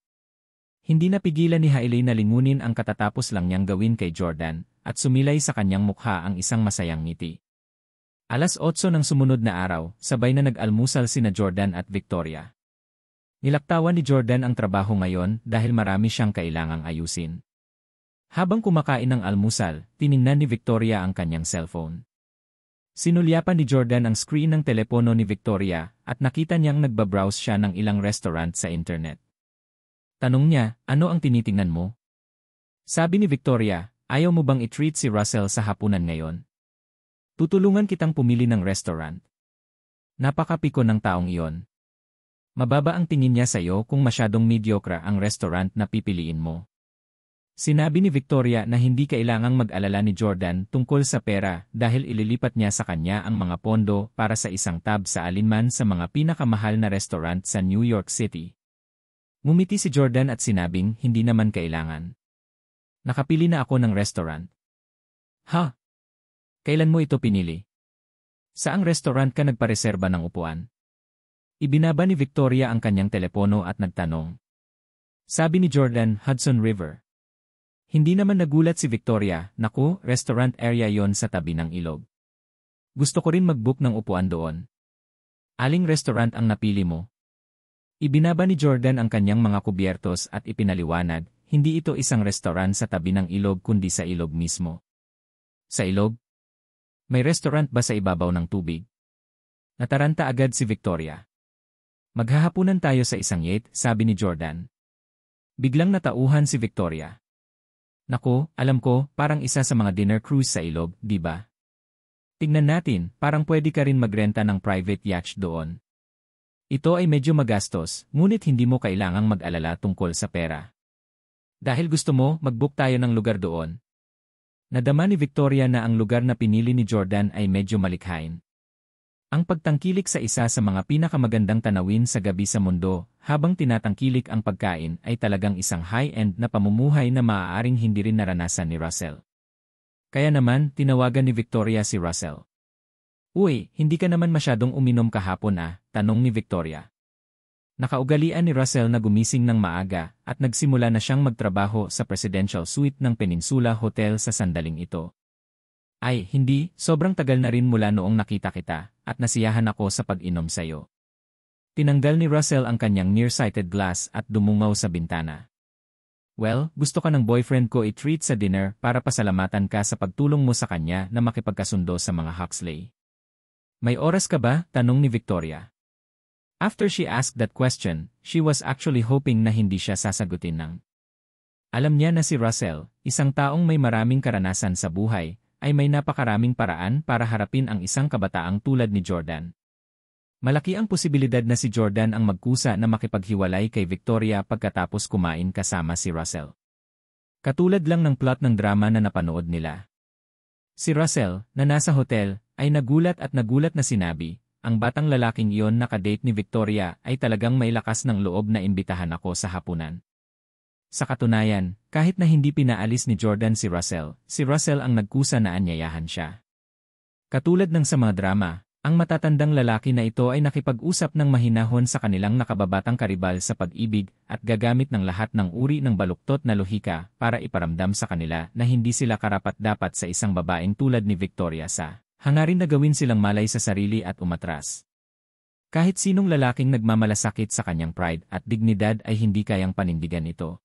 Hindi napigilan ni Hailey na lingunin ang katatapos lang niyang gawin kay Jordan at sumilay sa kanyang mukha ang isang masayang ngiti. 8:00 ng sumunod na araw, sabay na nag-almusal sina Jordan at Victoria. Nilaktawan ni Jordan ang trabaho ngayon dahil marami siyang kailangang ayusin. Habang kumakain ng almusal, tiningnan ni Victoria ang kanyang cellphone. Sinulyapan ni Jordan ang screen ng telepono ni Victoria at nakita niyang nagbabrowse siya ng ilang restaurant sa internet. Tanong niya, ano ang tinitingnan mo? Sabi ni Victoria, ayaw mo bang i-treat si Russell sa hapunan ngayon? Tutulungan kitang pumili ng restaurant. Napakapiko ng taong iyon. Mababa ang tingin niya sa iyo kung masyadong mediocre ang restaurant na pipiliin mo. Sinabi ni Victoria na hindi kailangang mag-alala ni Jordan tungkol sa pera dahil ililipat niya sa kanya ang mga pondo para sa isang tab sa alinman sa mga pinakamahal na restaurant sa New York City. Ngumiti si Jordan at sinabing hindi naman kailangan. Nakapili na ako ng restaurant. Ha? Kailan mo ito pinili? Saang restaurant ka nagpareserba ng upuan? Ibinaba ni Victoria ang kanyang telepono at nagtanong. Sabi ni Jordan, Hudson River. Hindi naman nagulat si Victoria, naku, restaurant area yon sa tabi ng ilog. Gusto ko rin mag-book ng upuan doon. Aling restaurant ang napili mo? Ibinaba ni Jordan ang kanyang mga kubyertos at ipinaliwanag, hindi ito isang restaurant sa tabi ng ilog kundi sa ilog mismo. Sa ilog? May restaurant ba sa ibabaw ng tubig? Nataranta agad si Victoria. Maghahapunan tayo sa isang yacht, sabi ni Jordan. Biglang natauhan si Victoria. Naku, alam ko, parang isa sa mga dinner cruise sa ilog, di ba? Tingnan natin, parang pwede ka rin magrenta ng private yacht doon. Ito ay medyo magastos, ngunit hindi mo kailangang mag-alala tungkol sa pera. Dahil gusto mo, mag-book tayo ng lugar doon. Nadama ni Victoria na ang lugar na pinili ni Jordan ay medyo malikhain. Ang pagtangkilik sa isa sa mga pinakamagandang tanawin sa gabi sa mundo, habang tinatangkilik ang pagkain ay talagang isang high-end na pamumuhay na maaaring hindi rin naranasan ni Russell. Kaya naman, tinawagan ni Victoria si Russell. Uy, hindi ka naman masyadong uminom kahapon tanong ni Victoria. Nakaugalian ni Russell na gumising ng maaga at nagsimula na siyang magtrabaho sa presidential suite ng Peninsula Hotel sa sandaling ito. Ay, hindi, sobrang tagal na rin mula noong nakita kita, at nasiyahan ako sa pag-inom sayo. Tinanggal ni Russell ang kanyang nearsighted glass at dumungaw sa bintana. Well, gusto ka ng boyfriend ko i-treat sa dinner para pasalamatan ka sa pagtulong mo sa kanya na makipagkasundo sa mga Huxley. May oras ka ba? Tanong ni Victoria. After she asked that question, she was actually hoping na hindi siya sasagutin ng. Alam niya na si Russell, isang taong may maraming karanasan sa buhay, ay may napakaraming paraan para harapin ang isang kabataang tulad ni Jordan. Malaki ang posibilidad na si Jordan ang magkusa na makipaghiwalay kay Victoria pagkatapos kumain kasama si Russell. Katulad lang ng plot ng drama na napanood nila. Si Russell, na nasa hotel, ay nagulat na sinabi, ang batang lalaking iyon na kadate ni Victoria ay talagang may lakas ng loob na imbitahan ako sa hapunan. Sa katunayan, kahit na hindi pinaalis ni Jordan si Russell ang nagkusa na anyayahan siya. Katulad ng sa mga drama, ang matatandang lalaki na ito ay nakipag-usap ng mahinahon sa kanilang nakababatang karibal sa pag-ibig at gagamit ng lahat ng uri ng baluktot na lohika para iparamdam sa kanila na hindi sila karapat-dapat sa isang babaeng tulad ni Victoria sa hangarin na gawin silang malay sa sarili at umatras. Kahit sinong lalaking nagmamalasakit sa kanyang pride at dignidad ay hindi kayang panindigan ito.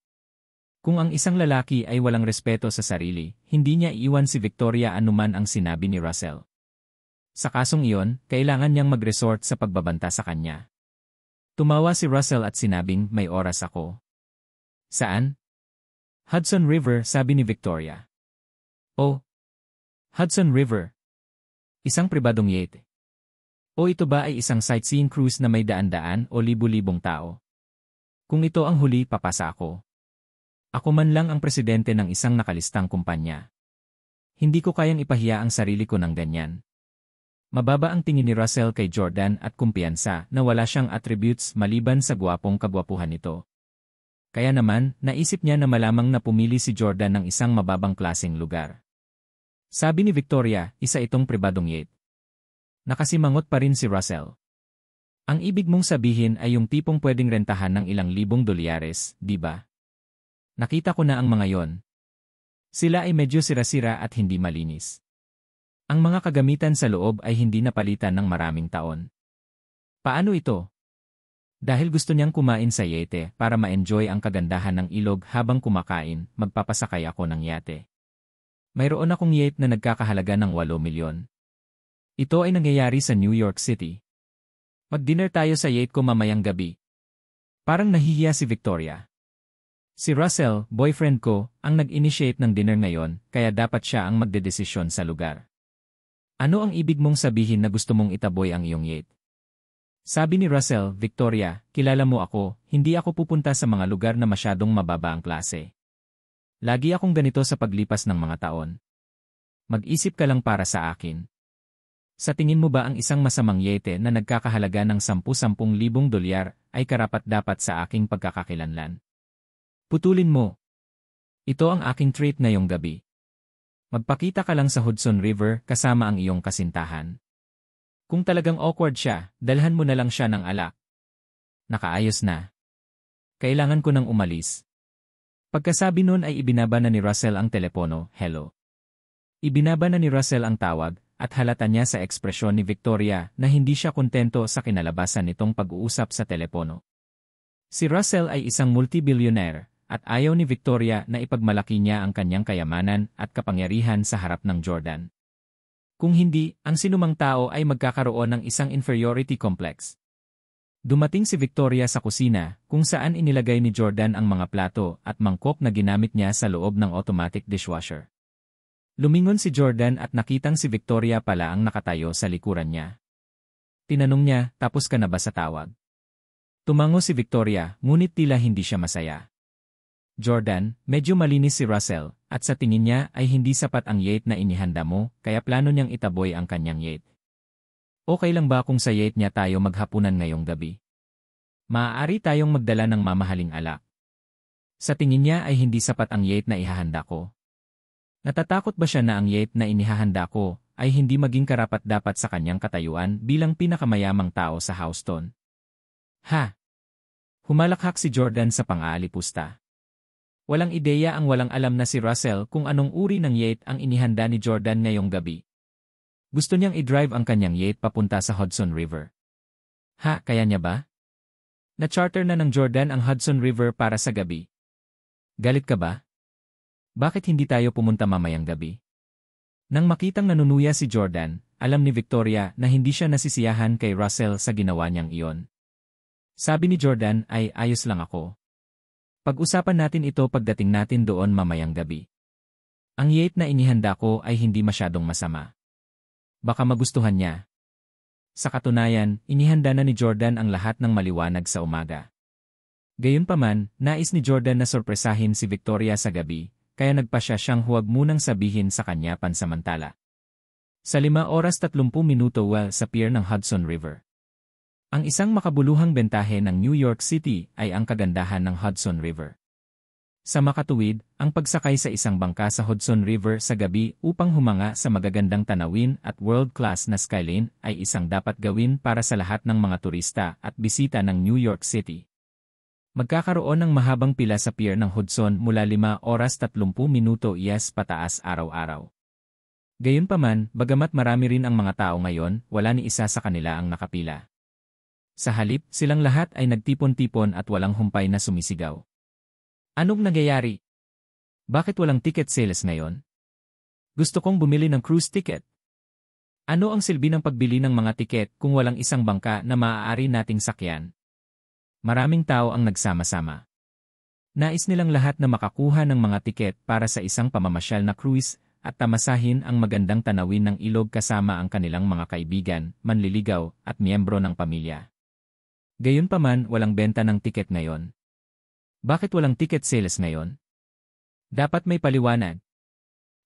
Kung ang isang lalaki ay walang respeto sa sarili, hindi niya iiwan si Victoria anuman ang sinabi ni Russell. Sa kasong iyon, kailangan niyang mag-resort sa pagbabanta sa kanya. Tumawa si Russell at sinabing, may oras ako. Saan? Hudson River, sabi ni Victoria. Oh, Hudson River. Isang pribadong yacht. O ito ba ay isang sightseeing cruise na may daan-daan o libu-libong tao? Kung ito ang huli, papasa ako. Ako man lang ang presidente ng isang nakalistang kumpanya. Hindi ko kayang ipahiya ang sarili ko ng ganyan. Mababa ang tingin ni Russell kay Jordan at kumpiyansa na wala siyang attributes maliban sa gwapong kagwapuhan nito. Kaya naman, naisip niya na malamang na pumili si Jordan ng isang mababang klaseng lugar. Sabi ni Victoria, isa itong pribadong yacht. Nakasimangot pa rin si Russell. Ang ibig mong sabihin ay yung tipong pwedeng rentahan ng ilang libong dolyares, di ba? Nakita ko na ang mga yon. Sila ay medyo sira-sira at hindi malinis. Ang mga kagamitan sa loob ay hindi napalitan ng maraming taon. Paano ito? Dahil gusto niyang kumain sa yate para ma-enjoy ang kagandahan ng ilog habang kumakain, magpapasakay ako ng yate. Mayroon akong yacht na nagkakahalaga ng 8 milyon. Ito ay nangyayari sa New York City. Mag-dinner tayo sa yacht ko mamayang gabi. Parang nahihiya si Victoria. Si Russell, boyfriend ko, ang nag-initiate ng dinner ngayon, kaya dapat siya ang magdedesisyon sa lugar. Ano ang ibig mong sabihin na gusto mong itaboy ang iyong yacht? Sabi ni Russell, Victoria, kilala mo ako, hindi ako pupunta sa mga lugar na masyadong mababa ang klase. Lagi akong ganito sa paglipas ng mga taon. Mag-isip ka lang para sa akin. Sa tingin mo ba ang isang masamang yete na nagkakahalaga ng 10,000 dolyar ay karapat-dapat sa aking pagkakakilanlan? Putulin mo. Ito ang aking treat ngayong gabi. Magpakita ka lang sa Hudson River kasama ang iyong kasintahan. Kung talagang awkward siya, dalhan mo na lang siya ng alak. Nakaayos na. Kailangan ko nang umalis. Pagkasabi nun ay ibinaba na ni Russell ang telepono, hello. Ibinaba na ni Russell ang tawag, at halata niya sa ekspresyon ni Victoria na hindi siya kontento sa kinalabasan nitong pag-uusap sa telepono. Si Russell ay isang multi-billionaire, at ayaw ni Victoria na ipagmalaki niya ang kanyang kayamanan at kapangyarihan sa harap ng Jordan. Kung hindi, ang sinumang tao ay magkakaroon ng isang inferiority complex. Dumating si Victoria sa kusina, kung saan inilagay ni Jordan ang mga plato at mangkok na ginamit niya sa loob ng automatic dishwasher. Lumingon si Jordan at nakitang si Victoria pala ang nakatayo sa likuran niya. Tinanong niya, tapos ka na ba sa tawag? Tumango si Victoria, ngunit tila hindi siya masaya. Jordan, medyo malinis si Russell, at sa tingin niya ay hindi sapat ang yate na inihanda mo, kaya plano niyang itaboy ang kanyang yate. Okay lang ba kung sa yate niya tayo maghapunan ngayong gabi? Maaari tayong magdala ng mamahaling alak. Sa tingin niya ay hindi sapat ang yate na ihahanda ko. Natatakot ba siya na ang yate na inihahanda ko ay hindi maging karapat-dapat sa kanyang katayuan bilang pinakamayamang tao sa Houston? Ha? Humalakhak si Jordan sa pang-aalipusta. Walang ideya ang walang alam na si Russell kung anong uri ng yate ang inihanda ni Jordan ngayong gabi. Gusto niyang i-drive ang kanyang yate papunta sa Hudson River. Ha, kaya niya ba? Na-charter na ng Jordan ang Hudson River para sa gabi. Galit ka ba? Bakit hindi tayo pumunta mamayang gabi? Nang makitang nanunuya si Jordan, alam ni Victoria na hindi siya nasisiyahan kay Russell sa ginawa niyang iyon. Sabi ni Jordan ay ayos lang ako. Pag-usapan natin ito pagdating natin doon mamayang gabi. Ang yate na inihanda ko ay hindi masyadong masama. Baka magustuhan niya. Sa katunayan, inihanda na ni Jordan ang lahat ng maliwanag sa umaga. Gayunpaman, nais ni Jordan na sorpresahin si Victoria sa gabi, kaya nagpasya siyang huwag munang sabihin sa kanya pansamantala. Sa 5:30 sa pier ng Hudson River. Ang isang makabuluhang bentahe ng New York City ay ang kagandahan ng Hudson River. Sa makatuwid, ang pagsakay sa isang bangka sa Hudson River sa gabi upang humanga sa magagandang tanawin at world-class na skyline ay isang dapat gawin para sa lahat ng mga turista at bisita ng New York City. Magkakaroon ng mahabang pila sa pier ng Hudson mula 5:30 IAS pataas araw-araw. Gayunpaman, bagamat marami rin ang mga tao ngayon, wala ni isa sa kanila ang nakapila. Sa halip, silang lahat ay nagtipon-tipon at walang humpay na sumisigaw. Anong nangyayari? Bakit walang ticket sales ngayon? Gusto kong bumili ng cruise ticket. Ano ang silbi ng pagbili ng mga tiket kung walang isang bangka na maaari nating sakyan? Maraming tao ang nagsama-sama. Nais nilang lahat na makakuha ng mga tiket para sa isang pamamasyal na cruise at tamasahin ang magandang tanawin ng ilog kasama ang kanilang mga kaibigan, manliligaw at miyembro ng pamilya. Gayunpaman, walang benta ng tiket ngayon. Bakit walang ticket sales ngayon? Dapat may paliwanag.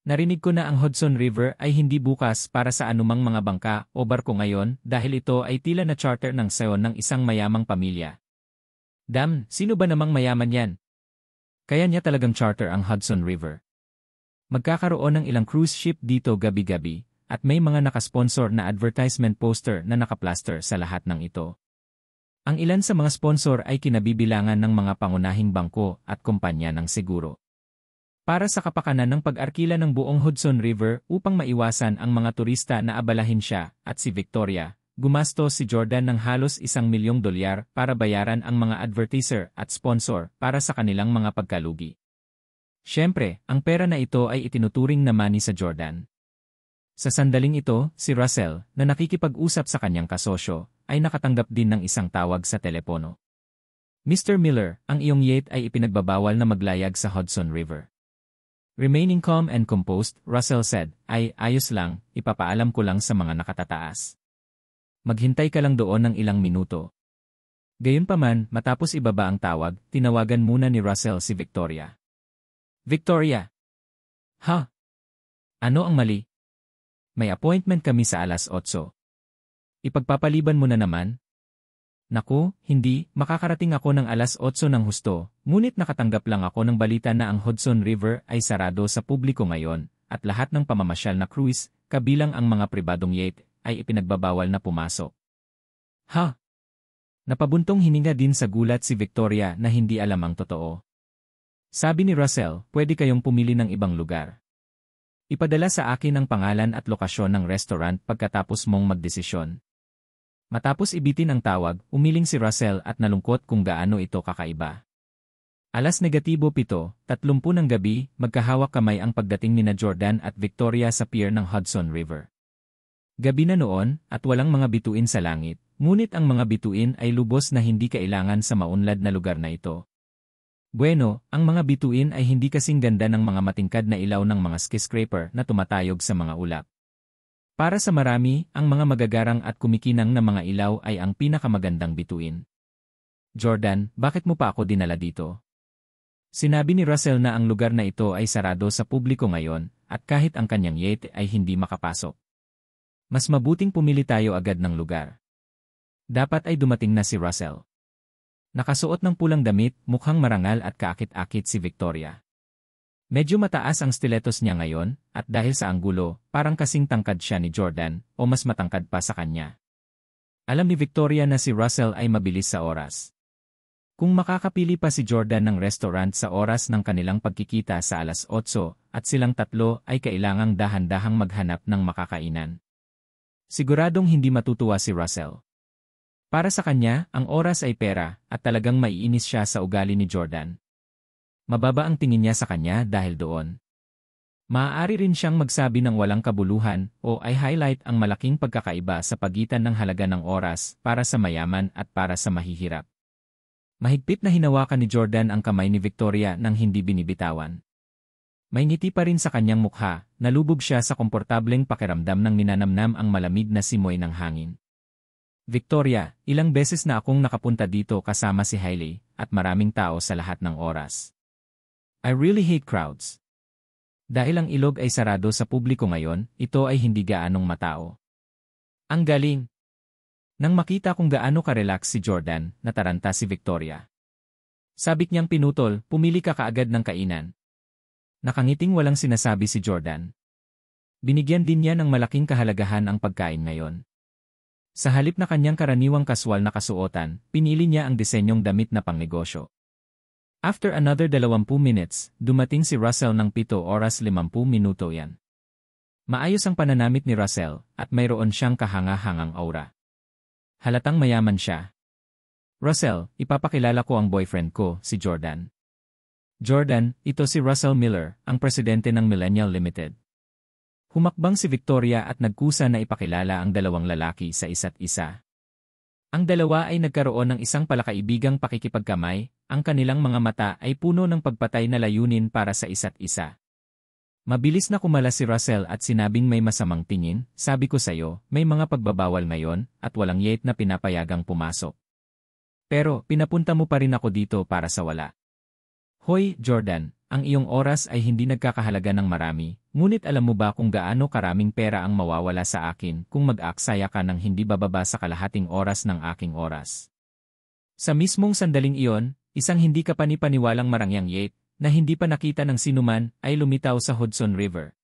Narinig ko na ang Hudson River ay hindi bukas para sa anumang mga bangka o barko ngayon dahil ito ay tila na charter ng sayon ng isang mayamang pamilya. Sino ba namang mayaman yan? Kaya niya talagang charter ang Hudson River. Magkakaroon ng ilang cruise ship dito gabi-gabi at may mga nakasponsor na advertisement poster na nakaplaster sa lahat ng ito. Ang ilan sa mga sponsor ay kinabibilangan ng mga pangunahing bangko at kumpanya ng seguro. Para sa kapakanan ng pag-arkila ng buong Hudson River upang maiwasan ang mga turista na abalahin siya at si Victoria, gumastos si Jordan ng halos $1,000,000 para bayaran ang mga advertiser at sponsor para sa kanilang mga pagkalugi. Siyempre, ang pera na ito ay itinuturing na money sa Jordan. Sa sandaling ito, si Russell, na nakikipag-usap sa kanyang kasosyo, ay nakatanggap din ng isang tawag sa telepono. Mr. Miller, ang iyong yate ay ipinagbabawal na maglayag sa Hudson River. Remaining calm and composed, Russell said, ay, ayos lang, ipapaalam ko lang sa mga nakatataas. Maghintay ka lang doon ng ilang minuto. Gayunpaman, matapos ibaba ang tawag, tinawagan muna ni Russell si Victoria. Victoria! Ha? Ano ang mali? May appointment kami sa alas 8. Ipagpapaliban mo na naman? Naku, hindi, makakarating ako ng alas 8 ng husto, ngunit nakatanggap lang ako ng balita na ang Hudson River ay sarado sa publiko ngayon, at lahat ng pamamasyal na cruise, kabilang ang mga pribadong yacht, ay ipinagbabawal na pumasok. Ha? Napabuntong hininga din sa gulat si Victoria na hindi alam ang totoo. Sabi ni Russell, pwede kayong pumili ng ibang lugar. Ipadala sa akin ang pangalan at lokasyon ng restaurant pagkatapos mong magdesisyon. Matapos ibitin ang tawag, umiling si Russell at nalungkot kung gaano ito kakaiba. Alas negatibo 7:30 ng gabi, magkahawak kamay ang pagdating nina Jordan at Victoria sa pier ng Hudson River. Gabi na noon, at walang mga bituin sa langit, ngunit ang mga bituin ay lubos na hindi kailangan sa maunlad na lugar na ito. Bueno, ang mga bituin ay hindi kasing ganda ng mga matingkad na ilaw ng mga skyscraper na tumatayog sa mga ulap. Para sa marami, ang mga magagarang at kumikinang na mga ilaw ay ang pinakamagandang bituin. Jordan, bakit mo pa ako dinala dito? Sinabi ni Russell na ang lugar na ito ay sarado sa publiko ngayon, at kahit ang kanyang yacht ay hindi makapasok. Mas mabuting pumili tayo agad ng lugar. Dapat ay dumating na si Russell. Nakasuot ng pulang damit, mukhang marangal at kaakit-akit si Victoria. Medyo mataas ang stilettos niya ngayon, at dahil sa anggulo, parang kasing tangkad siya ni Jordan, o mas matangkad pa sa kanya. Alam ni Victoria na si Russell ay mabilis sa oras. Kung makakapili pa si Jordan ng restaurant sa oras ng kanilang pagkikita sa alas 8, at silang tatlo ay kailangang dahan-dahang maghanap ng makakainan. Siguradong hindi matutuwa si Russell. Para sa kanya, ang oras ay pera, at talagang maiinis siya sa ugali ni Jordan. Mababa ang tingin niya sa kanya dahil doon. Maaari rin siyang magsabi ng walang kabuluhan o ay highlight ang malaking pagkakaiba sa pagitan ng halaga ng oras para sa mayaman at para sa mahihirap. Mahigpit na hinawakan ni Jordan ang kamay ni Victoria nang hindi binibitawan. May ngiti pa rin sa kanyang mukha, nalubog siya sa komportableng pakiramdam ng ninanamnam ang malamig na simoy ng hangin. Victoria, ilang beses na akong nakapunta dito kasama si Hailey, at maraming tao sa lahat ng oras. I really hate crowds. Dahil ang ilog ay sarado sa publiko ngayon, ito ay hindi gaanong matao. Ang galing! Nang makita kung gaano ka-relax si Jordan, nataranta si Victoria. Sabik niyang pinutol, pumili ka kaagad ng kainan. Nakangiting walang sinasabi si Jordan. Binigyan din niya ng malaking kahalagahan ang pagkain ngayon. Sa halip na kanyang karaniwang kaswal na kasuotan, pinili niya ang disenyong damit na pangnegosyo. After another 20 minutes, dumating si Russell ng 7:50 yan. Maayos ang pananamit ni Russell, at mayroon siyang kahanga-hangang aura. Halatang mayaman siya. Russell, ipapakilala ko ang boyfriend ko, si Jordan. Jordan, ito si Russell Miller, ang presidente ng Millennial Limited. Humakbang si Victoria at nagkusa na ipakilala ang dalawang lalaki sa isa't isa. Ang dalawa ay nagkaroon ng isang palakaibigang pakikipagkamay, ang kanilang mga mata ay puno ng pagpatay na layunin para sa isa't isa. Mabilis na kumala si Russell at sinabing may masamang tingin, sabi ko sayo, may mga pagbabawal ngayon, at walang yacht na pinapayagang pumasok. Pero, pinapunta mo pa rin ako dito para sa wala. Hoy, Jordan, ang iyong oras ay hindi nagkakahalaga ng marami, ngunit alam mo ba kung gaano karaming pera ang mawawala sa akin kung mag-aaksaya ka ng hindi bababa sa kalahating oras ng aking oras? Sa mismong sandaling iyon, isang hindi kapani-paniwalang marangyang yacht, na hindi pa nakita ng sinuman, ay lumitaw sa Hudson River.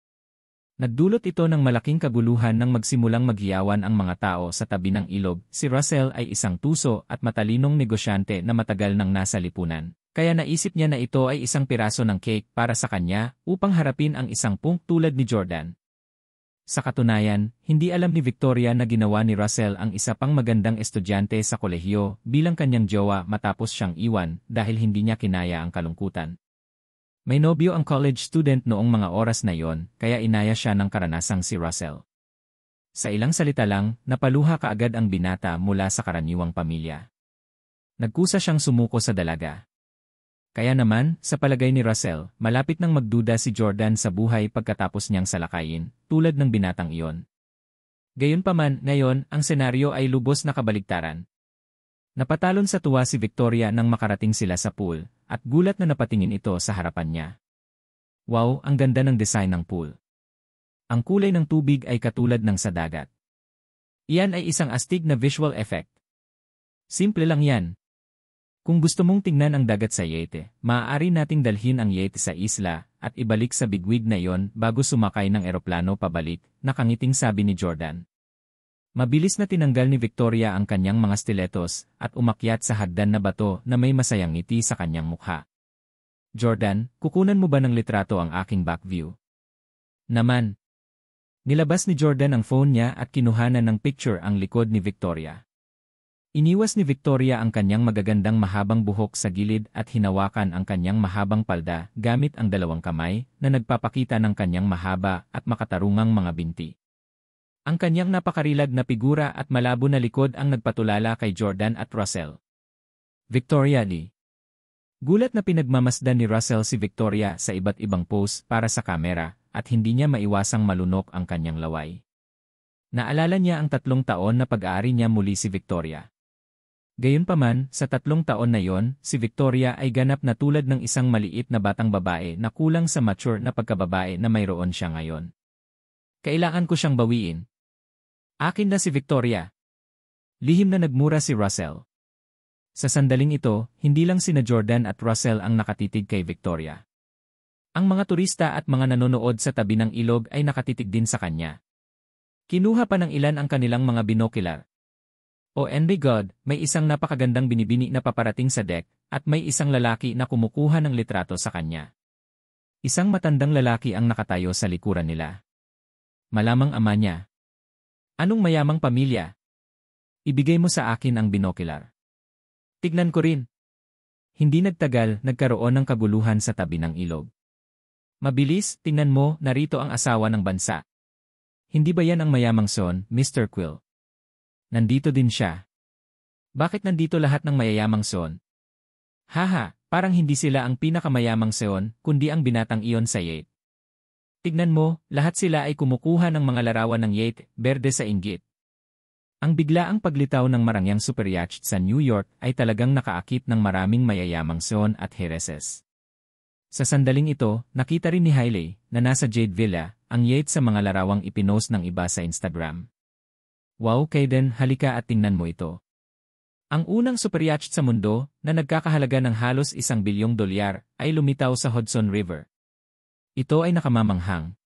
Nagdulot ito ng malaking kaguluhan nang magsimulang maghiyawan ang mga tao sa tabi ng ilog. Si Russell ay isang tuso at matalinong negosyante na matagal nang nasa lipunan. Kaya naisip niya na ito ay isang piraso ng cake para sa kanya upang harapin ang isang punk tulad ni Jordan. Sa katunayan, hindi alam ni Victoria na ginawa ni Russell ang isa pang magandang estudyante sa kolehiyo bilang kanyang jowa matapos siyang iwan dahil hindi niya kinaya ang kalungkutan. May nobyo ang college student noong mga oras na yon, kaya inaya siya ng karanasang si Russell. Sa ilang salita lang, napaluha kaagad ang binata mula sa karaniwang pamilya. Nagkusa siyang sumuko sa dalaga. Kaya naman, sa palagay ni Russell, malapit nang magduda si Jordan sa buhay pagkatapos niyang salakayin, tulad ng binatang iyon. Gayunpaman, ngayon, ang senaryo ay lubos na kabaligtaran. Napatalon sa tuwa si Victoria nang makarating sila sa pool, at gulat na napatingin ito sa harapan niya. Wow, ang ganda ng design ng pool. Ang kulay ng tubig ay katulad ng sa dagat. Iyan ay isang astig na visual effect. Simple lang yan. Kung gusto mong tingnan ang dagat sa yate, maaari nating dalhin ang yate sa isla at ibalik sa bigwig na iyon bago sumakay ng eroplano pabalik, nakangiting sabi ni Jordan. Mabilis na tinanggal ni Victoria ang kanyang mga stilettos at umakyat sa hagdan na bato na may masayang ngiti sa kanyang mukha. Jordan, kukunan mo ba ng litrato ang aking back view? Naman. Nilabas ni Jordan ang phone niya at kinuhanan ng picture ang likod ni Victoria. Iniwas ni Victoria ang kanyang magagandang mahabang buhok sa gilid at hinawakan ang kanyang mahabang palda gamit ang dalawang kamay na nagpapakita ng kanyang mahaba at makatarungang mga binti. Ang kanyang napakarilag na figura at malabo na likod ang nagpatulala kay Jordan at Russell. Victoria Lee. Gulat na pinagmamasdan ni Russell si Victoria sa iba't ibang pose para sa kamera at hindi niya maiwasang malunok ang kanyang laway. Naalala niya ang 3 taon na pag-aari niya muli si Victoria. Gayunpaman, sa 3 taon na yon, si Victoria ay ganap na tulad ng isang maliit na batang babae na kulang sa mature na pagkababae na mayroon siya ngayon. Kailangan ko siyang bawiin. Akin na si Victoria. Lihim na nagmura si Russell. Sa sandaling ito, hindi lang sina Jordan at Russell ang nakatitig kay Victoria. Ang mga turista at mga nanonood sa tabi ng ilog ay nakatitig din sa kanya. Kinuha pa ng ilan ang kanilang mga binocular. Oh my God, may isang napakagandang binibini na paparating sa deck, at may isang lalaki na kumukuha ng litrato sa kanya. Isang matandang lalaki ang nakatayo sa likuran nila. Malamang ama niya. Anong mayamang pamilya? Ibigay mo sa akin ang binocular. Tignan ko rin. Hindi nagtagal, nagkaroon ng kaguluhan sa tabi ng ilog. Mabilis, tingnan mo, narito ang asawa ng bansa. Hindi ba yan ang mayamang son, Mr. Quill? Nandito din siya. Bakit nandito lahat ng mayayamang son? Haha, parang hindi sila ang pinakamayamang son, kundi ang binatang iyon sa yacht. Tignan mo, lahat sila ay kumukuha ng mga larawan ng yacht, berde sa inggit. Ang biglaang paglitaw ng marangyang super yacht sa New York ay talagang nakaakit ng maraming mayayamang son at heiresses. Sa sandaling ito, nakita rin ni Hailey na nasa Jade Villa ang yacht sa mga larawang ipinost ng iba sa Instagram. Wow, Kaiden, halika at tingnan mo ito. Ang unang super yacht sa mundo na nagkakahalaga ng halos $1 bilyong ay lumitaw sa Hudson River. Ito ay nakamamanghang.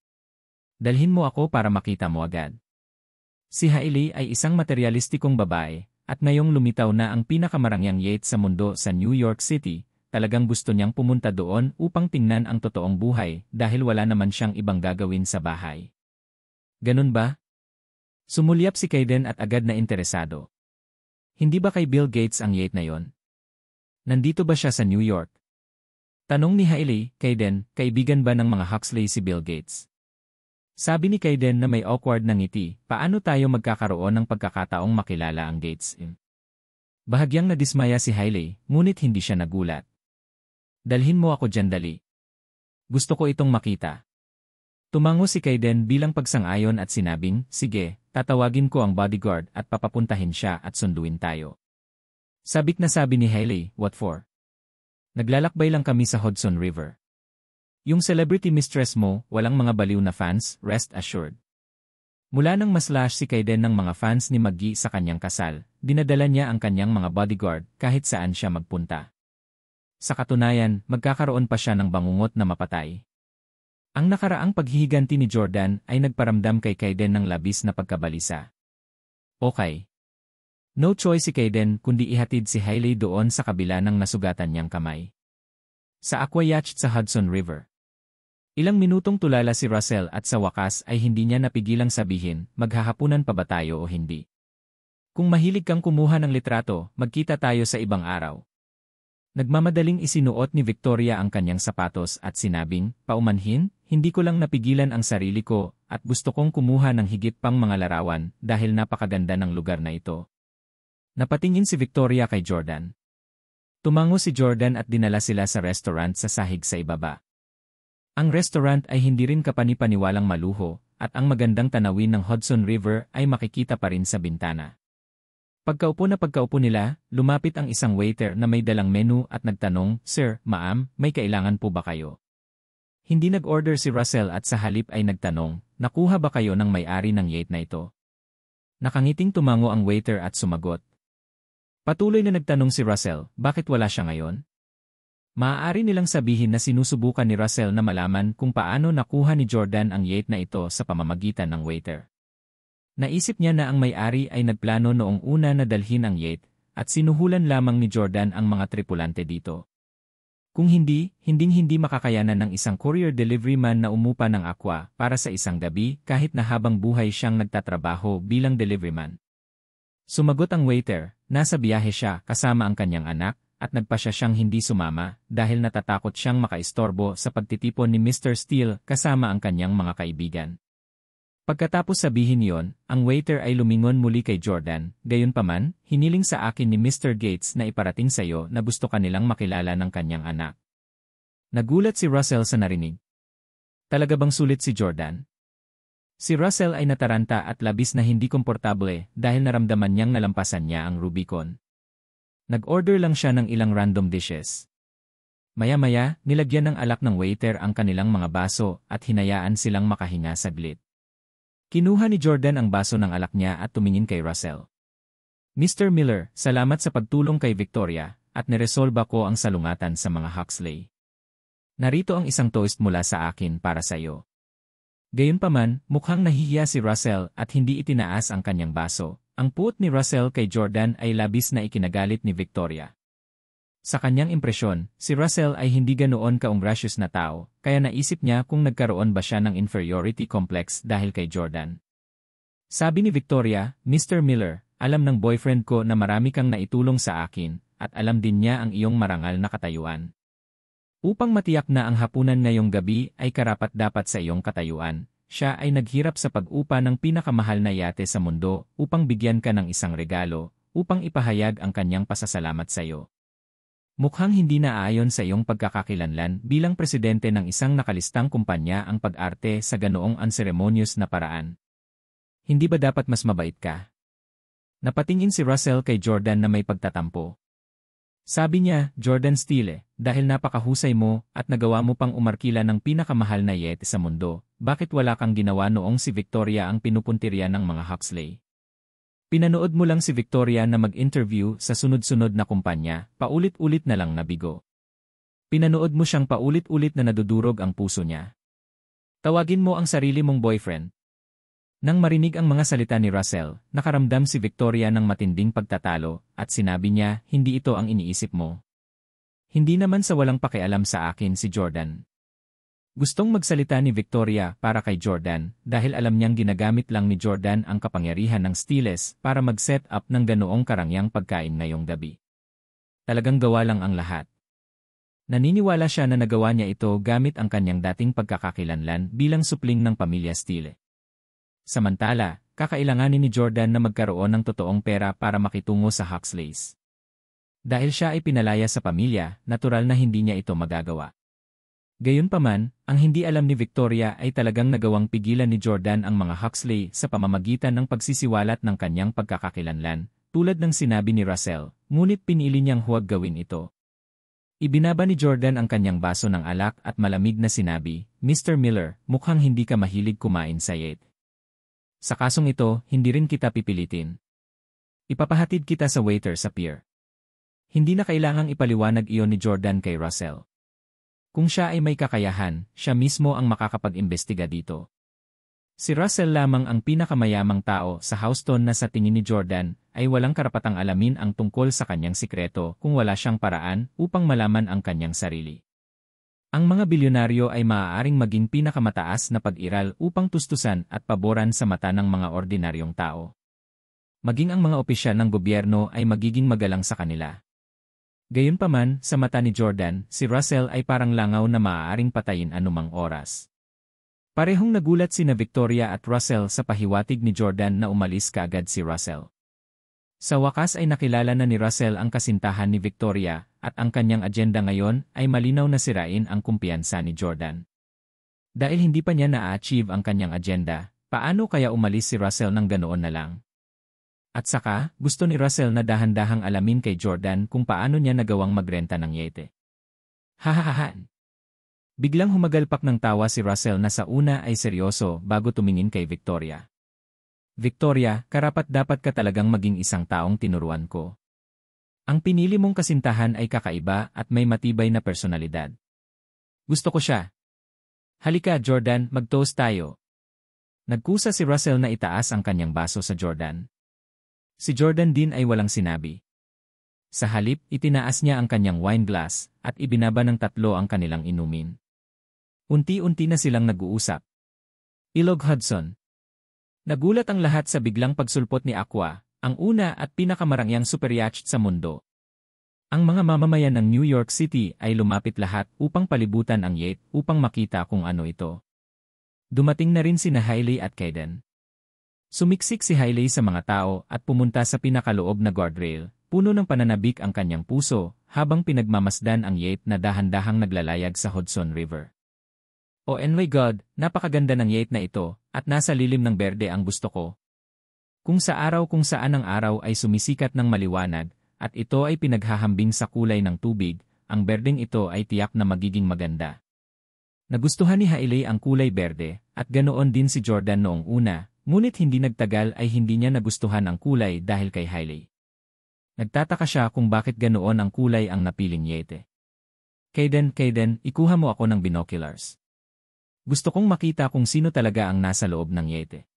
Dalhin mo ako para makita mo agad. Si Hailey ay isang materialistikong babae at ngayong lumitaw na ang pinakamarangyang yacht sa mundo sa New York City. Talagang gusto niyang pumunta doon upang tingnan ang totoong buhay dahil wala naman siyang ibang gagawin sa bahay. Ganun ba? Sumulyap si Kaiden at agad na interesado. Hindi ba kay Bill Gates ang yacht na yon? Nandito ba siya sa New York? Tanong ni Hailey, Kaiden, kaibigan ba ng mga Huxley si Bill Gates? Sabi ni Kaiden na may awkward na ngiti, paano tayo magkakaroon ng pagkakataong makilala ang Gates? Bahagyang nadismaya si Hailey, ngunit hindi siya nagulat. Dalhin mo ako dyan dali. Gusto ko itong makita. Tumango si Kaiden bilang pagsang-ayon at sinabing, sige, tatawagin ko ang bodyguard at papapuntahin siya at sunduin tayo. Sabik na sabi ni Hailey, what for? Naglalakbay lang kami sa Hudson River. Yung celebrity mistress mo, walang mga baliw na fans, rest assured. Mula nang maslash si Kaiden ng mga fans ni Maggie sa kanyang kasal, dinadala niya ang kanyang mga bodyguard kahit saan siya magpunta. Sa katunayan, magkakaroon pa siya ng bangungot na mapatay. Ang nakaraang paghihiganti ni Jordan ay nagparamdam kay Kaiden ng labis na pagkabalisa. Okay. No choice si Kaiden kundi ihatid si Hailey doon sa kabila ng nasugatan niyang kamay. Sa aqua yacht sa Hudson River. Ilang minutong tulala si Russell at sa wakas ay hindi niya napigilang sabihin, maghahapunan pa ba tayo o hindi? Kung mahilig kang kumuha ng litrato, magkita tayo sa ibang araw. Nagmamadaling isinuot ni Victoria ang kanyang sapatos at sinabing, paumanhin, hindi ko lang napigilan ang sarili ko at gusto kong kumuha ng higit pang mga larawan dahil napakaganda ng lugar na ito. Napatingin si Victoria kay Jordan. Tumango si Jordan at dinala sila sa restaurant sa sahig sa ibaba. Ang restaurant ay hindi rin kapani-paniwalang maluho at ang magandang tanawin ng Hudson River ay makikita pa rin sa bintana. Pagkaupo nila, lumapit ang isang waiter na may dalang menu at nagtanong, Sir, Ma'am, may kailangan po ba kayo? Hindi nag-order si Russell at sa halip ay nagtanong, nakuha ba kayo ng may-ari ng yacht na ito? Nakangiting tumango ang waiter at sumagot. Patuloy na nagtanong si Russell, bakit wala siya ngayon? Maaari nilang sabihin na sinusubukan ni Russell na malaman kung paano nakuha ni Jordan ang yacht na ito sa pamamagitan ng waiter. Naisip niya na ang may-ari ay nagplano noong una na dalhin ang yacht at sinuhulan lamang ni Jordan ang mga tripulante dito. Kung hindi, hinding-hindi makakayanan ng isang courier delivery man na umupa ng aqua para sa isang gabi kahit na habang buhay siyang nagtatrabaho bilang deliveryman. Sumagot ang waiter, nasa biyahe siya kasama ang kanyang anak at nagpasya siyang hindi sumama dahil natatakot siyang makaistorbo sa pagtitipon ni Mr. Steele kasama ang kanyang mga kaibigan. Pagkatapos sabihin yon, ang waiter ay lumingon muli kay Jordan, gayunpaman, hiniling sa akin ni Mr. Gates na iparating sa iyo na gusto kanilang makilala ng kanyang anak. Nagulat si Russell sa narinig. Talaga bang sulit si Jordan? Si Russell ay nataranta at labis na hindi komportable dahil naramdaman niyang nalampasan niya ang Rubicon. Nag-order lang siya ng ilang random dishes. Maya-maya, nilagyan ng alak ng waiter ang kanilang mga baso at hinayaan silang makahinga saglit. Kinuha ni Jordan ang baso ng alak niya at tumingin kay Russell. Mr. Miller, salamat sa pagtulong kay Victoria at niresolba ko ang salungatan sa mga Huxley. Narito ang isang toast mula sa akin para sa iyo. Gayunpaman, mukhang nahihiya si Russell at hindi itinaas ang kanyang baso. Ang puot ni Russell kay Jordan ay labis na ikinagalit ni Victoria. Sa kanyang impresyon, si Russell ay hindi ganoon ka-gracious na tao, kaya naisip niya kung nagkaroon ba siya ng inferiority complex dahil kay Jordan. Sabi ni Victoria, Mr. Miller, alam ng boyfriend ko na marami kang naitulong sa akin, at alam din niya ang iyong marangal na katayuan. Upang matiyak na ang hapunan ngayong gabi ay karapat-dapat sa iyong katayuan, siya ay naghirap sa pag-upa ng pinakamahal na yate sa mundo upang bigyan ka ng isang regalo, upang ipahayag ang kanyang pasasalamat sa iyo. Mukhang hindi naaayon sa iyong pagkakakilanlan bilang presidente ng isang nakalistang kumpanya ang pag-arte sa ganoong unceremonious na paraan. Hindi ba dapat mas mabait ka? Napatingin si Russell kay Jordan na may pagtatampo. Sabi niya, Jordan Steele, dahil napakahusay mo at nagawa mo pang umarkila ng pinakamahal na yate sa mundo, bakit wala kang ginawa noong si Victoria ang pinupuntirya ng mga Huxley? Pinanood mo lang si Victoria na mag-interview sa sunod-sunod na kumpanya, paulit-ulit na lang nabigo. Pinanood mo siyang paulit-ulit na nadudurog ang puso niya. Tawagin mo ang sarili mong boyfriend. Nang marinig ang mga salita ni Russell, nakaramdam si Victoria ng matinding pagtatalo at sinabi niya, hindi ito ang iniisip mo. Hindi naman sa walang pakialam sa akin si Jordan. Gustong magsalita ni Victoria para kay Jordan dahil alam niyang ginagamit lang ni Jordan ang kapangyarihan ng Steeles para mag-set up ng ganoong karangyang pagkain ngayong gabi. Talagang gawa lang ang lahat. Naniniwala siya na nagawa niya ito gamit ang kanyang dating pagkakakilanlan bilang supling ng pamilya Steele. Samantala, kakailanganin ni Jordan na magkaroon ng totoong pera para makitungo sa Huxleys. Dahil siya ay pinalaya sa pamilya, natural na hindi niya ito magagawa. Gayunpaman, ang hindi alam ni Victoria ay talagang nagawang pigilan ni Jordan ang mga Huxley sa pamamagitan ng pagsisiwalat ng kanyang pagkakakilanlan, tulad ng sinabi ni Russell, ngunit pinili niyang huwag gawin ito. Ibinaba ni Jordan ang kanyang baso ng alak at malamig na sinabi, Mr. Miller, mukhang hindi ka mahilig kumain sa yacht. Sa kasong ito, hindi rin kita pipilitin. Ipapahatid kita sa waiter sa pier. Hindi na kailangang ipaliwanag iyon ni Jordan kay Russell. Kung siya ay may kakayahan, siya mismo ang makakapag-imbestiga dito. Si Russell lamang ang pinakamayamang tao sa Houston na sa tingin ni Jordan ay walang karapatang alamin ang tungkol sa kanyang sikreto kung wala siyang paraan upang malaman ang kanyang sarili. Ang mga bilyonaryo ay maaaring maging pinakamataas na pag-iral upang tustusan at paboran sa mata ng mga ordinaryong tao. Maging ang mga opisyal ng gobyerno ay magiging magalang sa kanila. Gayunpaman, sa mata ni Jordan, si Russell ay parang langaw na maaaring patayin anumang oras. Parehong nagulat sina Victoria at Russell sa pahiwatig ni Jordan na umalis kaagad si Russell. Sa wakas ay nakilala na ni Russell ang kasintahan ni Victoria at ang kanyang agenda ngayon ay malinaw na sirain ang kumpiyansa ni Jordan. Dahil hindi pa niya na-achieve ang kanyang agenda, paano kaya umalis si Russell ng ganoon na lang? At saka, gusto ni Russell na dahan-dahang alamin kay Jordan kung paano niya nagawang magrenta ng yate. Hahaha. Biglang humagalpak ng tawa si Russell na sa una ay seryoso bago tumingin kay Victoria. Victoria, karapat-dapat ka talagang maging isang taong tinuruan ko. Ang pinili mong kasintahan ay kakaiba at may matibay na personalidad. Gusto ko siya. Halika Jordan, mag-toast tayo. Nagkusa si Russell na itaas ang kanyang baso sa Jordan. Si Jordan din ay walang sinabi. Sa halip, itinaas niya ang kanyang wine glass at ibinaba ng tatlo ang kanilang inumin. Unti-unti na silang nag-uusap. Ilog Hudson. Nagulat ang lahat sa biglang pagsulpot ni Aqua, ang una at pinakamarangyang superyacht sa mundo. Ang mga mamamayan ng New York City ay lumapit lahat upang palibutan ang yacht upang makita kung ano ito. Dumating na rin sina Hailey at Kayden. Sumiksik si Hailey sa mga tao at pumunta sa pinakaloob na guardrail, puno ng pananabik ang kanyang puso habang pinagmamasdan ang yacht na dahan-dahang naglalayag sa Hudson River. Oh my God, napakaganda ng yacht na ito, at nasa lilim ng berde ang gusto ko. Kung saan ang araw ay sumisikat ng maliwanag, at ito ay pinaghahambing sa kulay ng tubig, ang berdeng ito ay tiyak na magiging maganda. Nagustuhan ni Hailey ang kulay berde, at ganoon din si Jordan noong una, ngunit hindi nagtagal ay hindi niya nagustuhan ang kulay dahil kay Hailey. Nagtataka siya kung bakit ganoon ang kulay ang napiling yete. Kayden, ikuha mo ako ng binoculars. Gusto kong makita kung sino talaga ang nasa loob ng yete.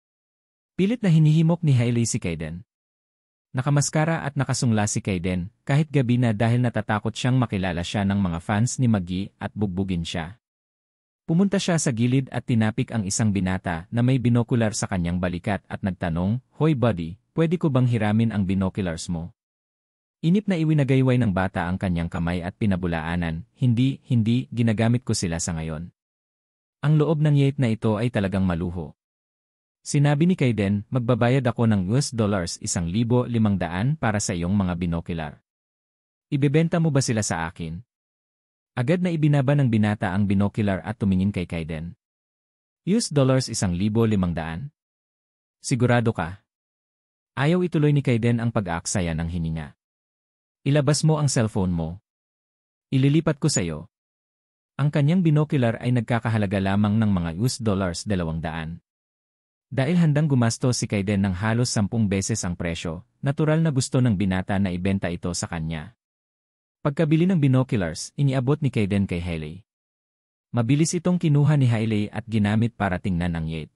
Pilit na hinihimok ni Hailey si Kayden. Nakamaskara at nakasungla si Kayden, kahit gabi na dahil natatakot siyang makilala siya ng mga fans ni Maggie at bugbugin siya. Pumunta siya sa gilid at tinapik ang isang binata na may binokular sa kanyang balikat at nagtanong, "Hoy buddy, pwede ko bang hiramin ang binoculars mo?" Inip na iwinagayway ng bata ang kanyang kamay at pinabulaanan, hindi, ginagamit ko sila sa ngayon. Ang loob ng yacht na ito ay talagang maluho. Sinabi ni Kayden, magbabayad ako ng $1,500 para sa iyong mga binocular. Ibebenta mo ba sila sa akin? Agad na ibinaba ng binata ang binocular at tumingin kay Kayden. $1,500? Sigurado ka? Ayaw ituloy ni Kayden ang pag-aaksaya ng hininga. Ilabas mo ang cellphone mo. Ililipat ko sa iyo. Ang kanyang binocular ay nagkakahalaga lamang ng mga $200. Dahil handang gumastos si Kayden ng halos 10 beses ang presyo, natural na gusto ng binata na ibenta ito sa kanya. Pagkabili ng binoculars, iniabot ni Kayden kay Hailey. Mabilis itong kinuha ni Hailey at ginamit para tingnan ang yacht.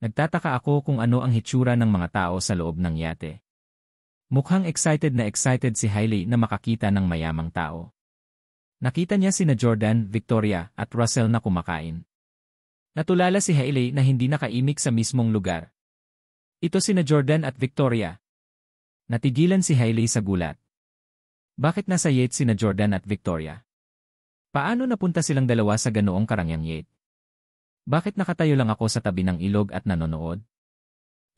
Nagtataka ako kung ano ang hitsura ng mga tao sa loob ng yate. Mukhang excited si Hailey na makakita ng mayamang tao. Nakita niya sina Jordan, Victoria, at Russell na kumakain. Natulala si Hailey na hindi nakaimik sa mismong lugar. Ito sina Jordan at Victoria. Natigilan si Hailey sa gulat. Bakit nasa yacht sina Jordan at Victoria? Paano napunta silang dalawa sa ganoong karangyang yacht? Bakit nakatayo lang ako sa tabi ng ilog at nanonood?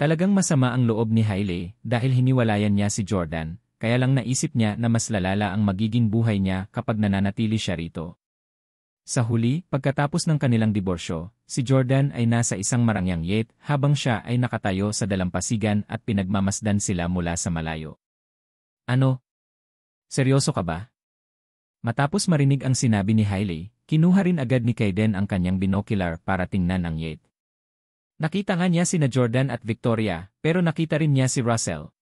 Talagang masama ang loob ni Hailey dahil hiniwalayan niya si Jordan. Kaya lang naisip niya na mas lalala ang magiging buhay niya kapag nananatili siya rito. Sa huli, pagkatapos ng kanilang diborsyo, si Jordan ay nasa isang marangyang yacht habang siya ay nakatayo sa dalampasigan at pinagmamasdan sila mula sa malayo. Ano? Seryoso ka ba? Matapos marinig ang sinabi ni Hailey, kinuha rin agad ni Kayden ang kanyang binocular para tingnan ang yacht. Nakita nga niya sina Jordan at Victoria, pero nakita rin niya si Russell.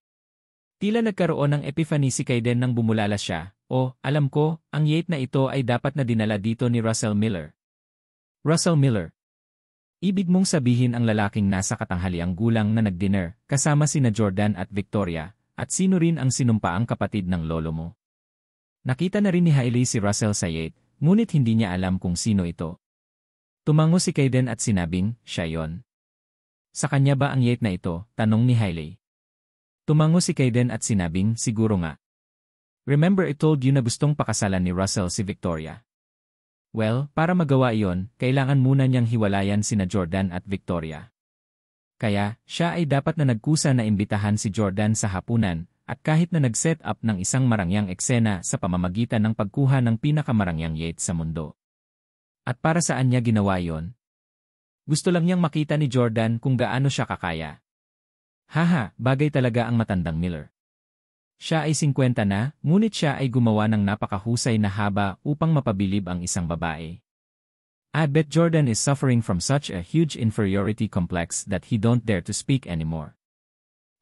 Tila nagkaroon ng epiphany si Kayden nang bumulala siya. Oh, alam ko, ang yacht na ito ay dapat na dinala dito ni Russell Miller. Russell Miller. Ibig mong sabihin ang lalaking nasa katanghaliang gulang na nag-dinner, kasama sina Jordan at Victoria, at sino rin ang sinumpaang kapatid ng lolo mo. Nakita na rin ni Hailey si Russell sa yacht, ngunit hindi niya alam kung sino ito. Tumango si Kayden at sinabing, siya yon. Sa kanya ba ang yacht na ito? Tanong ni Hailey. Tumango si Kayden at sinabing, siguro nga. Remember I told you na gustong pakasalan ni Russell si Victoria. Well, para magawa iyon, kailangan muna niyang hiwalayan sina Jordan at Victoria. Kaya, siya ay dapat na nagkusa na imbitahan si Jordan sa hapunan, at kahit na nag-set up ng isang marangyang eksena sa pamamagitan ng pagkuha ng pinakamarangyang yacht sa mundo. At para saan niya ginawa iyon? Gusto lang niyang makita ni Jordan kung gaano siya kakaya. Haha, bagay talaga ang matandang Miller. Siya ay 50 na, ngunit siya ay gumawa ng napakahusay na haba upang mapabilib ang isang babae. I bet Jordan is suffering from such a huge inferiority complex that he don't dare to speak anymore.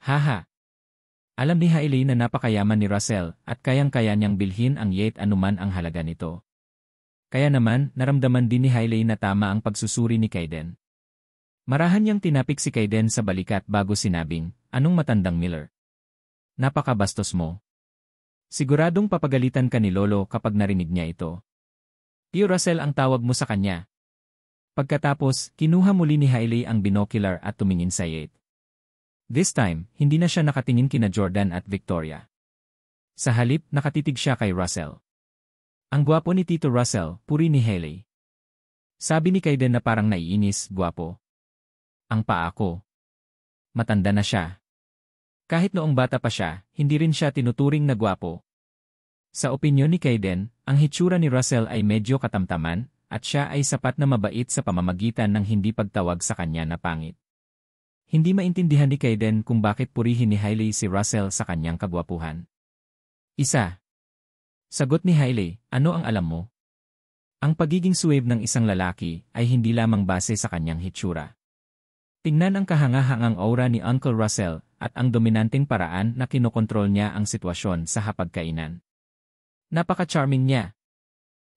Haha. Alam ni Hailey na napakayaman ni Russell at kayang-kaya niyang bilhin ang Yates anuman ang halaga nito. Kaya naman, naramdaman din ni Hailey na tama ang pagsusuri ni Kaiden. Marahan niyang tinapik si Kaiden sa balikat bago sinabing, "Anong matandang Miller? Napakabastos mo. Siguradong papagalitan ka ni Lolo kapag narinig niya ito. Tio Russell ang tawag mo sa kanya." Pagkatapos, kinuha muli ni Hailey ang binocular at tumingin sa Yates. This time, hindi na siya nakatingin kina Jordan at Victoria. Sa halip, nakatitig siya kay Russell. "Ang gwapo ni Tito Russell," puri ni Hailey. Sabi ni Kaiden na parang naiinis, "Gwapo. Ang paa ko. Matanda na siya." Kahit noong bata pa siya, hindi rin siya tinuturing na gwapo. Sa opinyon ni Kaiden, ang hitsura ni Russell ay medyo katamtaman, at siya ay sapat na mabait sa pamamagitan ng hindi pagtawag sa kanya na pangit. Hindi maintindihan ni Kaiden kung bakit purihin ni Hailey si Russell sa kanyang kagwapuhan. Isa. Sagot ni Hailey, "Ano ang alam mo? Ang pagiging suwave ng isang lalaki ay hindi lamang base sa kanyang hitsura. Tingnan ang kahangahangang aura ni Uncle Russell at ang dominanteng paraan na kinokontrol niya ang sitwasyon sa hapagkainan. Napaka-charming niya."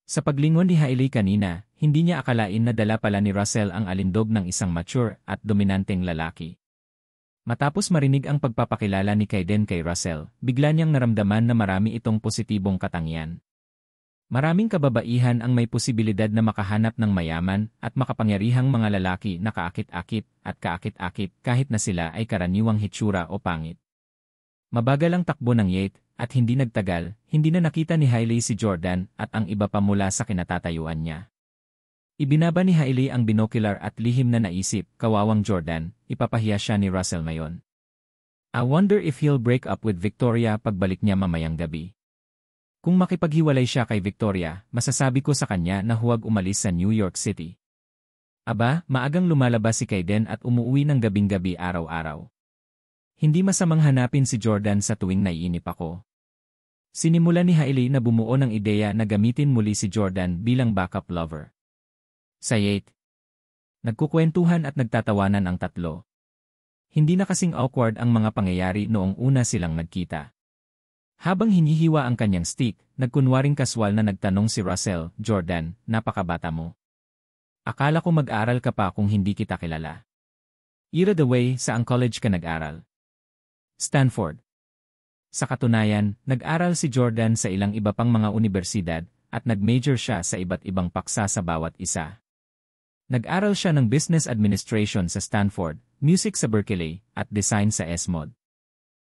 Sa paglingon ni Hailey kanina, hindi niya akalain na dala pala ni Russell ang alindog ng isang mature at dominanteng lalaki. Matapos marinig ang pagpapakilala ni Kaiden kay Russell, bigla niyang naramdaman na marami itong positibong katangian. Maraming kababaihan ang may posibilidad na makahanap ng mayaman at makapangyarihang mga lalaki na kaakit-akit at kaakit-akit kahit na sila ay karaniwang hitsura o pangit. Mabagal ang takbo ng Yates, at hindi nagtagal, hindi na nakita ni Hailey si Jordan at ang iba pa mula sa kinatatayuan niya. Ibinaba ni Hailey ang binocular at lihim na naisip, "Kawawang Jordan, ipapahiya siya ni Russell ngayon. I wonder if he'll break up with Victoria pagbalik niya mamayang gabi. Kung makipaghiwalay siya kay Victoria, masasabi ko sa kanya na huwag umalis sa New York City." Aba, maagang lumalabas si Kaiden at umuwi ng gabing-gabi araw-araw. Hindi masamang hanapin si Jordan sa tuwing naiinip ako. Sinimula ni Hailey na bumuo ng ideya na gamitin muli si Jordan bilang backup lover. Sa Yates, nagkukwentuhan at nagtatawanan ang tatlo. Hindi na kasing awkward ang mga pangyayari noong una silang nagkita. Habang hinihiwa ang kanyang stick, nagkunwaring kaswal na nagtanong si Russell, "Jordan, napakabata mo. Akala ko mag-aral ka pa kung hindi kita kilala. Ira the way, saang college ka nag-aral?" "Stanford." Sa katunayan, nag-aral si Jordan sa ilang iba pang mga universidad at nag-major siya sa iba't ibang paksa sa bawat isa. Nag-aral siya ng Business Administration sa Stanford, Music sa Berkeley, at Design sa SMod.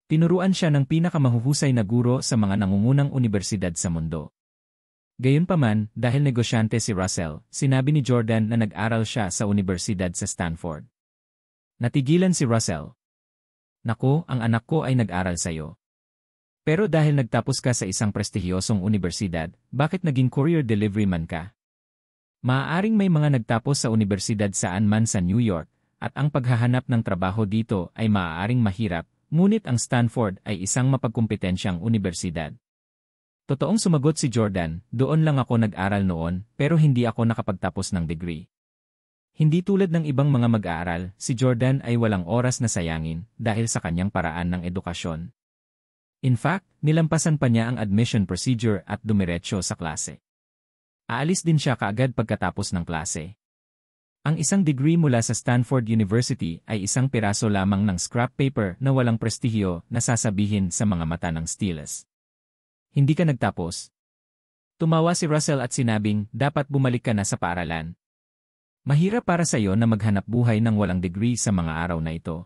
Tinuruan siya ng pinakamahuhusay na guro sa mga nangungunang universidad sa mundo. Gayunpaman, dahil negosyante si Russell, sinabi ni Jordan na nag-aral siya sa universidad sa Stanford. Natigilan si Russell. "Naku, ang anak ko ay nag-aral sa'yo. Pero dahil nagtapos ka sa isang prestihiyosong universidad, bakit naging courier delivery man ka? Maaaring may mga nagtapos sa universidad saan man sa New York, at ang paghahanap ng trabaho dito ay maaaring mahirap, ngunit ang Stanford ay isang mapagkumpetensyang universidad." Totoong sumagot si Jordan, "Doon lang ako nag-aral noon, pero hindi ako nakapagtapos ng degree." Hindi tulad ng ibang mga mag-aaral, si Jordan ay walang oras na sayangin dahil sa kanyang paraan ng edukasyon. In fact, nilampasan pa niya ang admission procedure at dumiretso sa klase. Aalis din siya kaagad pagkatapos ng klase. Ang isang degree mula sa Stanford University ay isang piraso lamang ng scrap paper na walang prestihiyo na sasabihin sa mga mata ng Steelers. "Hindi ka nagtapos?" Tumawa si Russell at sinabing, "Dapat bumalik ka na sa paaralan. Mahirap para sa iyo na maghanap buhay ng walang degree sa mga araw na ito.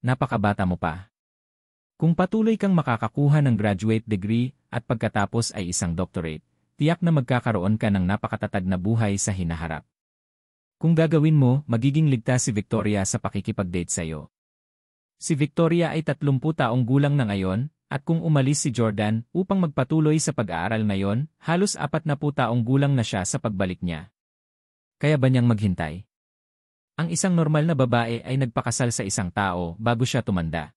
Napakabata mo pa. Kung patuloy kang makakakuha ng graduate degree at pagkatapos ay isang doctorate, tiyak na magkakaroon ka ng napakatatag na buhay sa hinaharap. Kung gagawin mo, magiging ligtas si Victoria sa pakikipag-date sa iyo." Si Victoria ay 30 taong gulang na ngayon, at kung umalis si Jordan upang magpatuloy sa pag-aaral ngayon, halos 40 taong gulang na siya sa pagbalik niya. Kaya ba niyang maghintay? Ang isang normal na babae ay nagpakasal sa isang tao bago siya tumanda.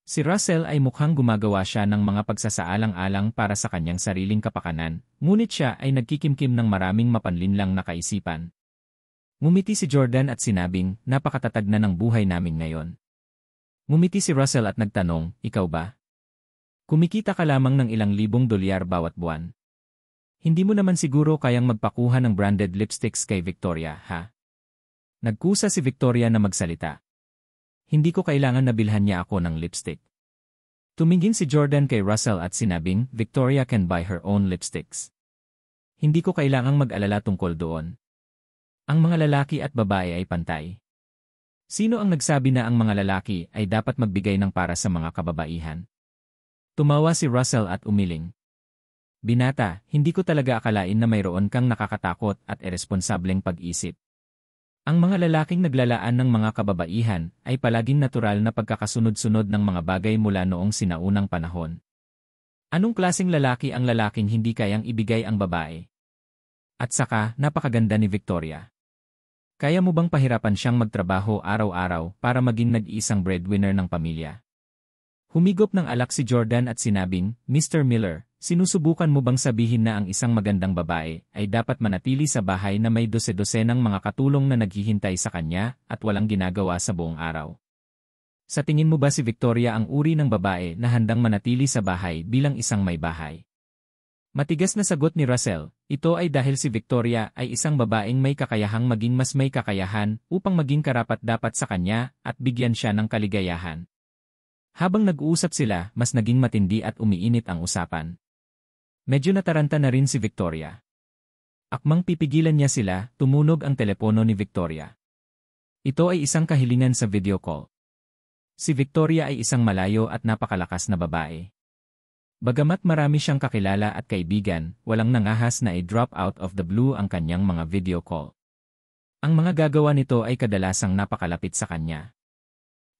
Si Russell ay mukhang gumagawa siya ng mga pagsasaalang-alang para sa kanyang sariling kapakanan, ngunit siya ay nagkikimkim ng maraming mapanlinlang na kaisipan. Ngumiti si Jordan at sinabing, napakatatag na ng buhay namin ngayon. Ngumiti si Russell at nagtanong, ikaw ba? Kumikita ka lamang ng ilang libong dolyar bawat buwan. Hindi mo naman siguro kayang magpakuha ng branded lipsticks kay Victoria, ha? Nagkusa si Victoria na magsalita. Hindi ko kailangan na bilhan niya ako ng lipstick. Tumingin si Jordan kay Russell at sinabing, Victoria can buy her own lipsticks. Hindi ko kailangang mag-alala tungkol doon. Ang mga lalaki at babae ay pantay. Sino ang nagsabi na ang mga lalaki ay dapat magbigay ng para sa mga kababaihan? Tumawa si Russell at umiling. Binata, hindi ko talaga akalain na mayroon kang nakakatakot at iresponsableng pag-isip. Ang mga lalaking naglalaan ng mga kababaihan ay palaging natural na pagkakasunod-sunod ng mga bagay mula noong sinaunang panahon. Anong klaseng lalaki ang lalaking hindi kayang ibigay ang babae? At saka, napakaganda ni Victoria. Kaya mo bang pahirapan siyang magtrabaho araw-araw para maging nag-iisang breadwinner ng pamilya? Humigop ng alak si Jordan at sinabing, Mr. Miller, sinusubukan mo bang sabihin na ang isang magandang babae ay dapat manatili sa bahay na may dose-dosenang mga katulong na naghihintay sa kanya at walang ginagawa sa buong araw? Sa tingin mo ba si Victoria ang uri ng babae na handang manatili sa bahay bilang isang may bahay? Matigas na sagot ni Russell, ito ay dahil si Victoria ay isang babaeng may kakayahang maging mas may kakayahan upang maging karapat-dapat sa kanya at bigyan siya ng kaligayahan. Habang nag-uusap sila, mas naging matindi at umiinit ang usapan. Medyo nataranta na rin si Victoria. Akmang pipigilan niya sila, tumunog ang telepono ni Victoria. Ito ay isang kahilingan sa video call. Si Victoria ay isang malayo at napakalakas na babae. Bagamat marami siyang kakilala at kaibigan, walang nangahas na i-drop out of the blue ang kanyang mga video call. Ang mga gagawa nito ay kadalasang napakalapit sa kanya.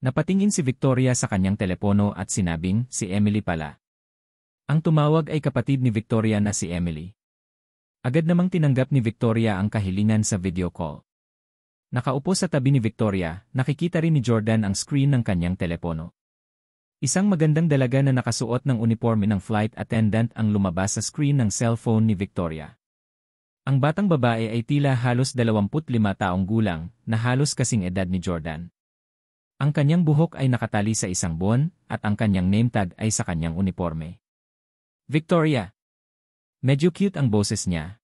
Napatingin si Victoria sa kanyang telepono at sinabing, si Emily pala. Ang tumawag ay kapatid ni Victoria na si Emily. Agad namang tinanggap ni Victoria ang kahilingan sa video call. Nakaupo sa tabi ni Victoria, nakikita rin ni Jordan ang screen ng kanyang telepono. Isang magandang dalaga na nakasuot ng uniforme ng flight attendant ang lumabas sa screen ng cellphone ni Victoria. Ang batang babae ay tila halos 25 taong gulang, na halos kasing edad ni Jordan. Ang kanyang buhok ay nakatali sa isang buwan, at ang kanyang name tag ay sa kanyang uniforme. Victoria. Medyo cute ang boses niya.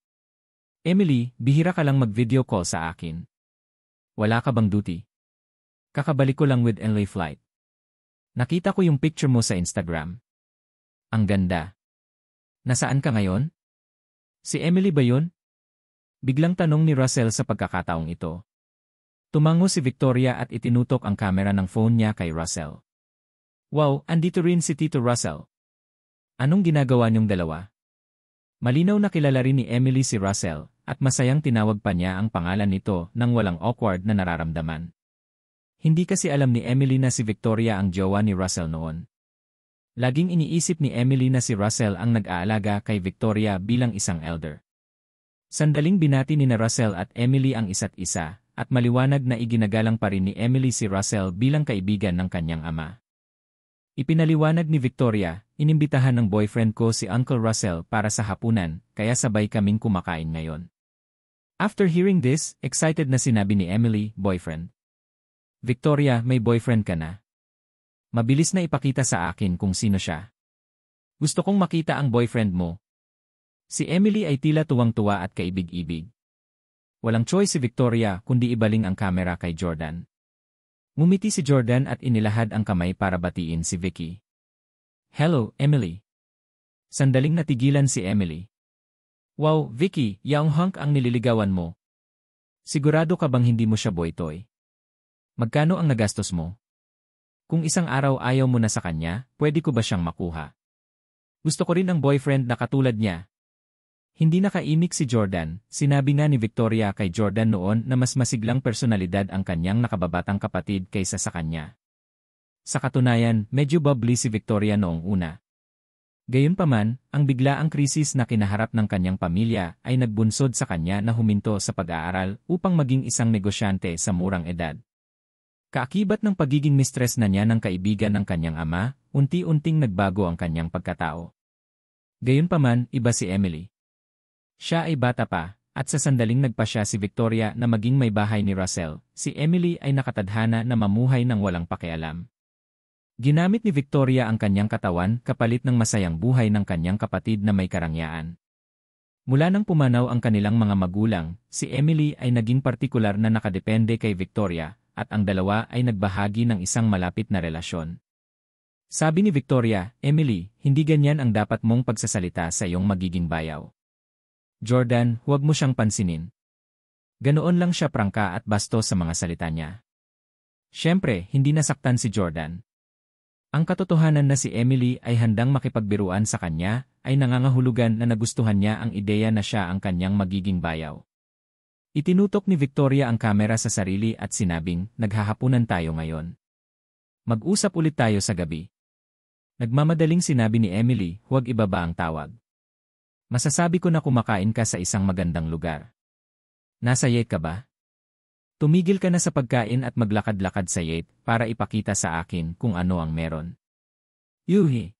Emily, bihira ka lang mag-video call sa akin. Wala ka bang duty? Kakabalik ko lang with LA flight. Nakita ko yung picture mo sa Instagram. Ang ganda. Nasaan ka ngayon? Si Emily ba yun? Biglang tanong ni Russell sa pagkakataong ito. Tumango si Victoria at itinutok ang kamera ng phone niya kay Russell. Wow, andito rin si Tito Russell. Anong ginagawa niyong dalawa? Malinaw na kilala rin ni Emily si Russell, at masayang tinawag pa niya ang pangalan nito nang walang awkward na nararamdaman. Hindi kasi alam ni Emily na si Victoria ang jowa ni Russell noon. Laging iniisip ni Emily na si Russell ang nag-aalaga kay Victoria bilang isang elder. Sandaling binati ni na Russell at Emily ang isa't isa, at maliwanag na iginagalang pa rin ni Emily si Russell bilang kaibigan ng kanyang ama. Ipinaliwanag ni Victoria, inimbitahan ng boyfriend ko si Uncle Russell para sa hapunan, kaya sabay kaming kumakain ngayon. After hearing this, excited na sinabi ni Emily, boyfriend. Victoria, may boyfriend ka na. Mabilis na ipakita sa akin kung sino siya. Gusto kong makita ang boyfriend mo. Si Emily ay tila tuwang-tuwa at kaibig-ibig. Walang choice si Victoria kundi ibaling ang kamera kay Jordan. Ngumiti si Jordan at inilahad ang kamay para batiin si Vicky. Hello, Emily. Sandaling natigilan si Emily. Wow, Vicky, yaong hunk ang nililigawan mo. Sigurado ka bang hindi mo siya boy-toy? Magkano ang nagastos mo? Kung isang araw ayaw mo na sa kanya, pwede ko ba siyang makuha? Gusto ko rin ang boyfriend na katulad niya. Hindi nakaimik si Jordan, sinabi nga ni Victoria kay Jordan noon na mas masiglang personalidad ang kanyang nakababatang kapatid kaysa sa kanya. Sa katunayan, medyo bubbly si Victoria noong una. Gayunpaman, ang biglaang krisis na kinaharap ng kanyang pamilya ay nagbunsod sa kanya na huminto sa pag-aaral upang maging isang negosyante sa murang edad. Kaakibat ng pagiging mistress na niya ng kaibigan ng kanyang ama, unti-unting nagbago ang kanyang pagkatao. Gayunpaman, iba si Emily. Siya ay bata pa, at sa sandaling nagpa siya si Victoria na maging may bahay ni Russell, si Emily ay nakatadhana na mamuhay ng walang pakialam. Ginamit ni Victoria ang kanyang katawan kapalit ng masayang buhay ng kanyang kapatid na may karangyaan. Mula nang pumanaw ang kanilang mga magulang, si Emily ay naging partikular na nakadepende kay Victoria, at ang dalawa ay nagbahagi ng isang malapit na relasyon. Sabi ni Victoria, "Emily, hindi ganyan ang dapat mong pagsasalita sa iyong magiging bayaw. Jordan, huwag mo siyang pansinin. Ganoon lang siya prangka at basto sa mga salita niya." Siyempre, hindi nasaktan si Jordan. Ang katotohanan na si Emily ay handang makipagbiruan sa kanya, ay nangangahulugan na nagustuhan niya ang ideya na siya ang kanyang magiging bayaw. Itinutok ni Victoria ang kamera sa sarili at sinabing, "Naghahapunan tayo ngayon. Mag-usap ulit tayo sa gabi." Nagmamadaling sinabi ni Emily, "Huwag ibaba ang tawag. Masasabi ko na kumakain ka sa isang magandang lugar. Nasa yacht ka ba? Tumigil ka na sa pagkain at maglakad-lakad sa yacht para ipakita sa akin kung ano ang meron." Yuhi!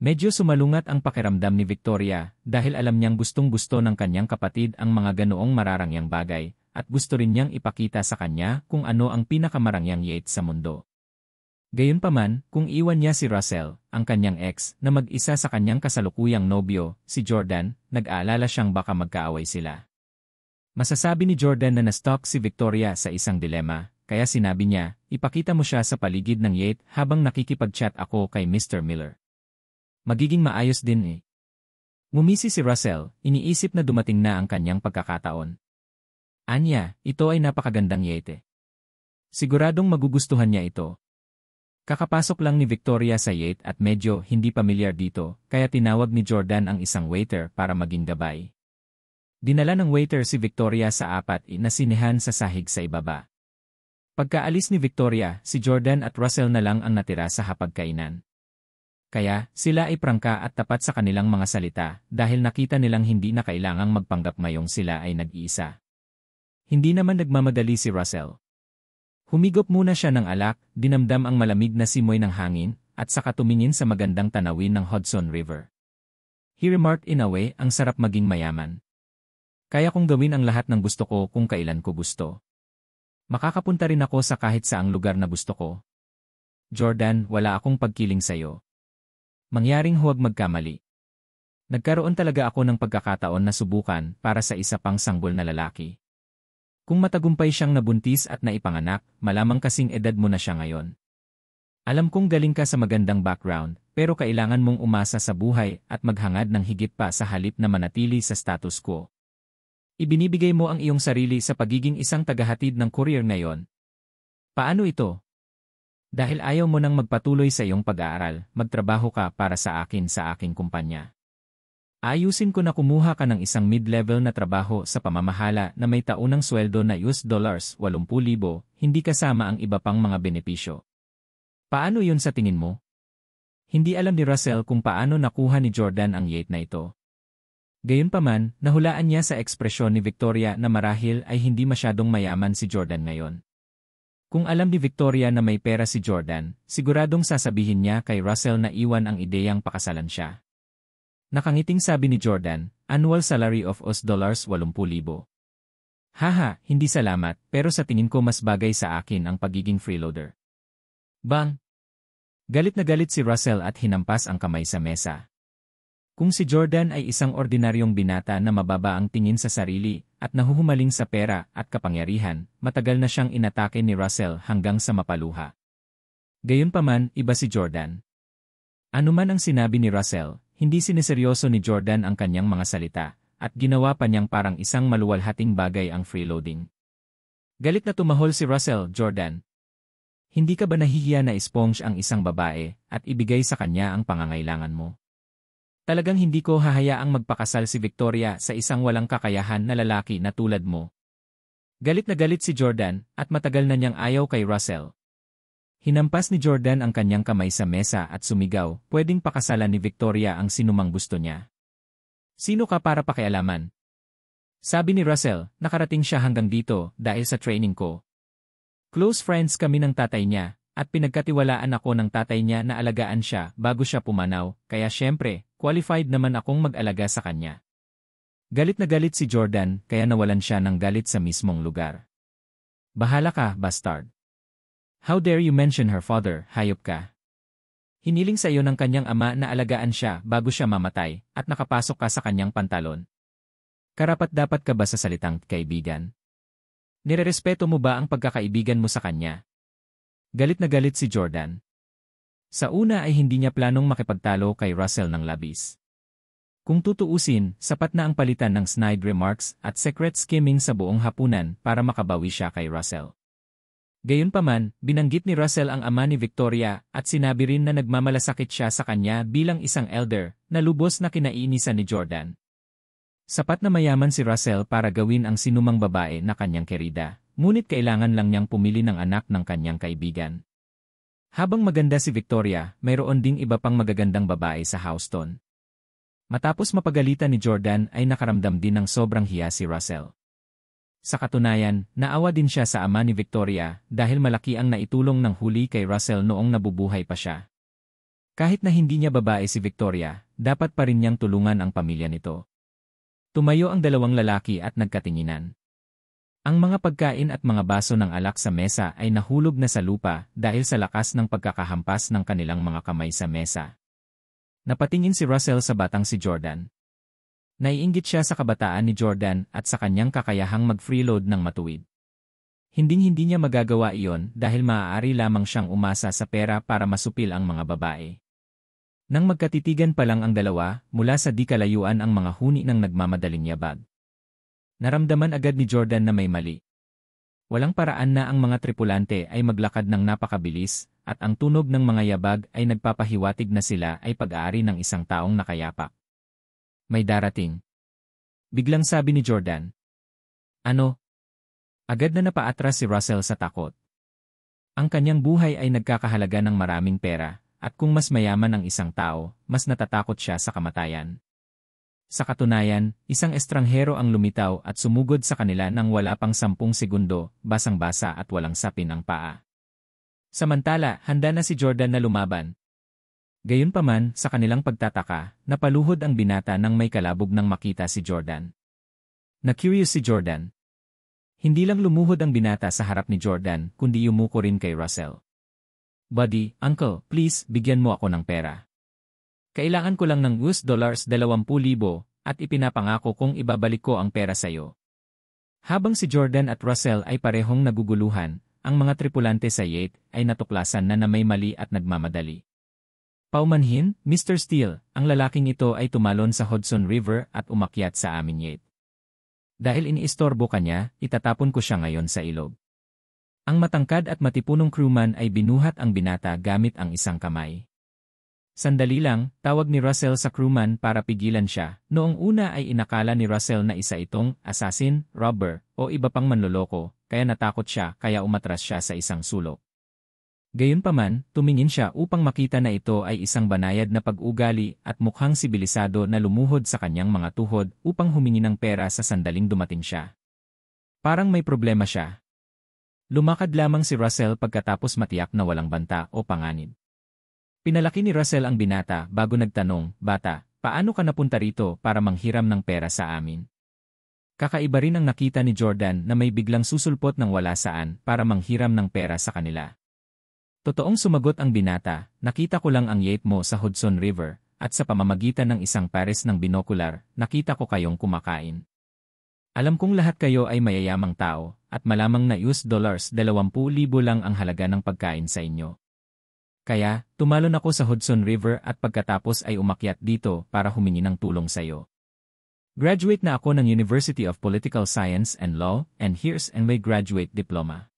Medyo sumalungat ang pakiramdam ni Victoria dahil alam niyang gustong-gusto ng kanyang kapatid ang mga ganoong mararangyang bagay at gusto rin niyang ipakita sa kanya kung ano ang pinakamarangyang yacht sa mundo. Gayunpaman, kung iwan niya si Russell, ang kanyang ex, na mag-isa sa kanyang kasalukuyang nobyo, si Jordan, nag-aalala siyang baka magkaaway sila. Masasabi ni Jordan na na-stalk si Victoria sa isang dilema, kaya sinabi niya, "Ipakita mo siya sa paligid ng yacht habang nakikipag-chat ako kay Mr. Miller. Magiging maayos din eh." Ngumisi si Russell, iniisip na dumating na ang kanyang pagkakataon. Anya, ito ay napakagandang yacht. Siguradong magugustuhan niya ito. Kakapasok lang ni Victoria sa yacht at medyo hindi pamilyar dito, kaya tinawag ni Jordan ang isang waiter para maging gabay. Dinala ng waiter si Victoria sa apat na sinehan sa sahig sa ibaba. Pagkaalis ni Victoria, si Jordan at Russell na lang ang natira sa hapagkainan. Kaya, sila ay prangka at tapat sa kanilang mga salita dahil nakita nilang hindi na kailangang magpanggap ngayong sila ay nag-iisa. Hindi naman nagmamadali si Russell. Humigop muna siya ng alak, dinamdam ang malamig na simoy ng hangin, at saka tumingin sa magandang tanawin ng Hudson River. He remarked, "In a way, ang sarap maging mayaman. Kaya kong gawin ang lahat ng gusto ko kung kailan ko gusto. Makakapunta rin ako sa kahit saang lugar na gusto ko. Jordan, wala akong pagkiling sa'yo. Mangyaring huwag magkamali. Nagkaroon talaga ako ng pagkakataon na subukan para sa isa pang sanggol na lalaki. Kung matagumpay siyang nabuntis at naipanganak, malamang kasing edad mo na siya ngayon. Alam kong galing ka sa magandang background, pero kailangan mong umasa sa buhay at maghangad ng higit pa sa halip na manatili sa status quo. Ibinibigay mo ang iyong sarili sa pagiging isang tagahatid ng courier ngayon. Paano ito? Dahil ayaw mo nang magpatuloy sa iyong pag-aaral, magtrabaho ka para sa aking kumpanya. Ayusin ko na kumuha ka ng isang mid-level na trabaho sa pamamahala na may taunang sweldo na $80,000, hindi kasama ang iba pang mga benepisyo. Paano yun sa tingin mo? Hindi alam ni Russell kung paano nakuha ni Jordan ang yacht na ito. Gayunpaman, nahulaan niya sa ekspresyon ni Victoria na marahil ay hindi masyadong mayaman si Jordan ngayon. Kung alam ni Victoria na may pera si Jordan, siguradong sasabihin niya kay Russell na iwan ang ideyang pakasalan siya. Nakangiting sabi ni Jordan, "Annual salary of $80,000. Haha, hindi salamat, pero sa tingin ko mas bagay sa akin ang pagiging freeloader." Bang! Galit na galit si Russell at hinampas ang kamay sa mesa. Kung si Jordan ay isang ordinaryong binata na mababa ang tingin sa sarili at nahuhumaling sa pera at kapangyarihan, matagal na siyang inatake ni Russell hanggang sa mapaluha. Gayunpaman, iba si Jordan. Ano man ang sinabi ni Russell, hindi siniseryoso ni Jordan ang kanyang mga salita, at ginawa pa niyang parang isang maluwalhating bagay ang freeloading. Galit na tumahol si Russell, "Jordan, hindi ka ba nahihiya na sponge ang isang babae at ibigay sa kanya ang pangangailangan mo? Talagang hindi ko hahayaang magpakasal si Victoria sa isang walang kakayahan na lalaki na tulad mo." Galit na galit si Jordan at matagal na niyang ayaw kay Russell. Hinampas ni Jordan ang kanyang kamay sa mesa at sumigaw, "Pwedeng pakasalan ni Victoria ang sinumang gusto niya. Sino ka para pakialaman?" Sabi ni Russell, "Nakarating siya hanggang dito dahil sa training ko. Close friends kami ng tatay niya, at pinagkatiwalaan ako ng tatay niya na alagaan siya bago siya pumanaw, kaya syempre, qualified naman akong mag-alaga sa kanya. Galit na galit si Jordan, kaya nawalan siya ng galit sa mismong lugar. Bahala ka, bastard. How dare you mention her father, hayop ka. Hiniling sa iyo ng kanyang ama na alagaan siya bago siya mamatay, at nakapasok ka sa kanyang pantalon. Karapat-dapat ka ba sa salitang kaibigan? Nirerespeto mo ba ang pagkakaibigan mo sa kanya? Galit na galit si Jordan. Sa una ay hindi niya planong makipagtalo kay Russell ng labis. Kung tutuusin, sapat na ang palitan ng snide remarks at secret skimming sa buong hapunan para makabawi siya kay Russell. Gayunpaman, binanggit ni Russell ang ama ni Victoria at sinabi rin na nagmamalasakit siya sa kanya bilang isang elder na lubos na kinainisan ni Jordan. Sapat na mayaman si Russell para gawin ang sinumang babae na kanyang kerida, ngunit kailangan lang niyang pumili ng anak ng kanyang kaibigan. Habang maganda si Victoria, mayroon ding iba pang magagandang babae sa Houston. Matapos mapagalitan ni Jordan ay nakaramdam din ng sobrang hiya si Russell. Sa katunayan, naawa din siya sa ama ni Victoria dahil malaki ang naitulong ng huli kay Russell noong nabubuhay pa siya. Kahit na hindi niya babae si Victoria, dapat pa rin niyang tulungan ang pamilya nito. Tumayo ang dalawang lalaki at nagkatinginan. Ang mga pagkain at mga baso ng alak sa mesa ay nahulog na sa lupa dahil sa lakas ng pagkakahampas ng kanilang mga kamay sa mesa. Napatingin si Russell sa batang si Jordan. Naiinggit siya sa kabataan ni Jordan at sa kanyang kakayahang mag-freeload ng matuwid. Hinding-hindi niya magagawa iyon dahil maaari lamang siyang umasa sa pera para masupil ang mga babae. Nang magkatitigan pa lang ang dalawa, mula sa di kalayuan ang mga huni ng nagmamadaling yabag. Naramdaman agad ni Jordan na may mali. Walang paraan na ang mga tripulante ay maglakad ng napakabilis, at ang tunog ng mga yabag ay nagpapahiwatig na sila ay pag-aari ng isang taong nakayapak. May darating. Biglang sabi ni Jordan. Ano? Agad na napaatras si Russell sa takot. Ang kanyang buhay ay nagkakahalaga ng maraming pera, at kung mas mayaman ang isang tao, mas natatakot siya sa kamatayan. Sa katunayan, isang estranghero ang lumitaw at sumugod sa kanila nang wala pang 10 segundo, basang-basa at walang sapin ang paa. Samantala, handa na si Jordan na lumaban. Gayunpaman, sa kanilang pagtataka, napaluhod ang binata nang may kalabog nang makita si Jordan. Na-curious si Jordan. Hindi lang lumuhod ang binata sa harap ni Jordan, kundi yumuko rin kay Russell. Buddy, uncle, please, bigyan mo ako ng pera. Kailangan ko lang ng $20,000 at ipinapangako kong ibabalik ko ang pera sayo. Habang si Jordan at Russell ay parehong naguguluhan, ang mga tripulante sa yacht ay natuklasan na may mali at nagmamadali. Paumanhin, Mr. Steele, ang lalaking ito ay tumalon sa Hudson River at umakyat sa aming yacht. Dahil iniistorbo kanya, itatapon ko siya ngayon sa ilog. Ang matangkad at matipunong crewman ay binuhat ang binata gamit ang isang kamay. Sandali lang, tawag ni Russell sa crewman para pigilan siya. Noong una ay inakala ni Russell na isa itong assassin, robber, o iba pang manloloko, kaya natakot siya kaya umatras siya sa isang sulok. Gayunpaman, tumingin siya upang makita na ito ay isang banayad na pag-ugali at mukhang sibilisado na lumuhod sa kanyang mga tuhod upang humingi ng pera sa sandaling dumating siya. Parang may problema siya. Lumakad lamang si Russell pagkatapos matiyak na walang banta o panganib. Pinalaki ni Russell ang binata bago nagtanong, "Bata, paano ka napunta rito para manghiram ng pera sa amin?" Kakaiba rin ang nakita ni Jordan na may biglang susulpot ng wala saan para manghiram ng pera sa kanila. Totoong sumagot ang binata, "Nakita ko lang ang yacht mo sa Hudson River, at sa pamamagitan ng isang pares ng binokular, nakita ko kayong kumakain. Alam kong lahat kayo ay mayayamang tao, at malamang na $20,000 lang ang halaga ng pagkain sa inyo. Kaya, tumalon ako sa Hudson River at pagkatapos ay umakyat dito para humingi ng tulong sa iyo. Graduate na ako ng University of Political Science and Law, and here's my graduate diploma.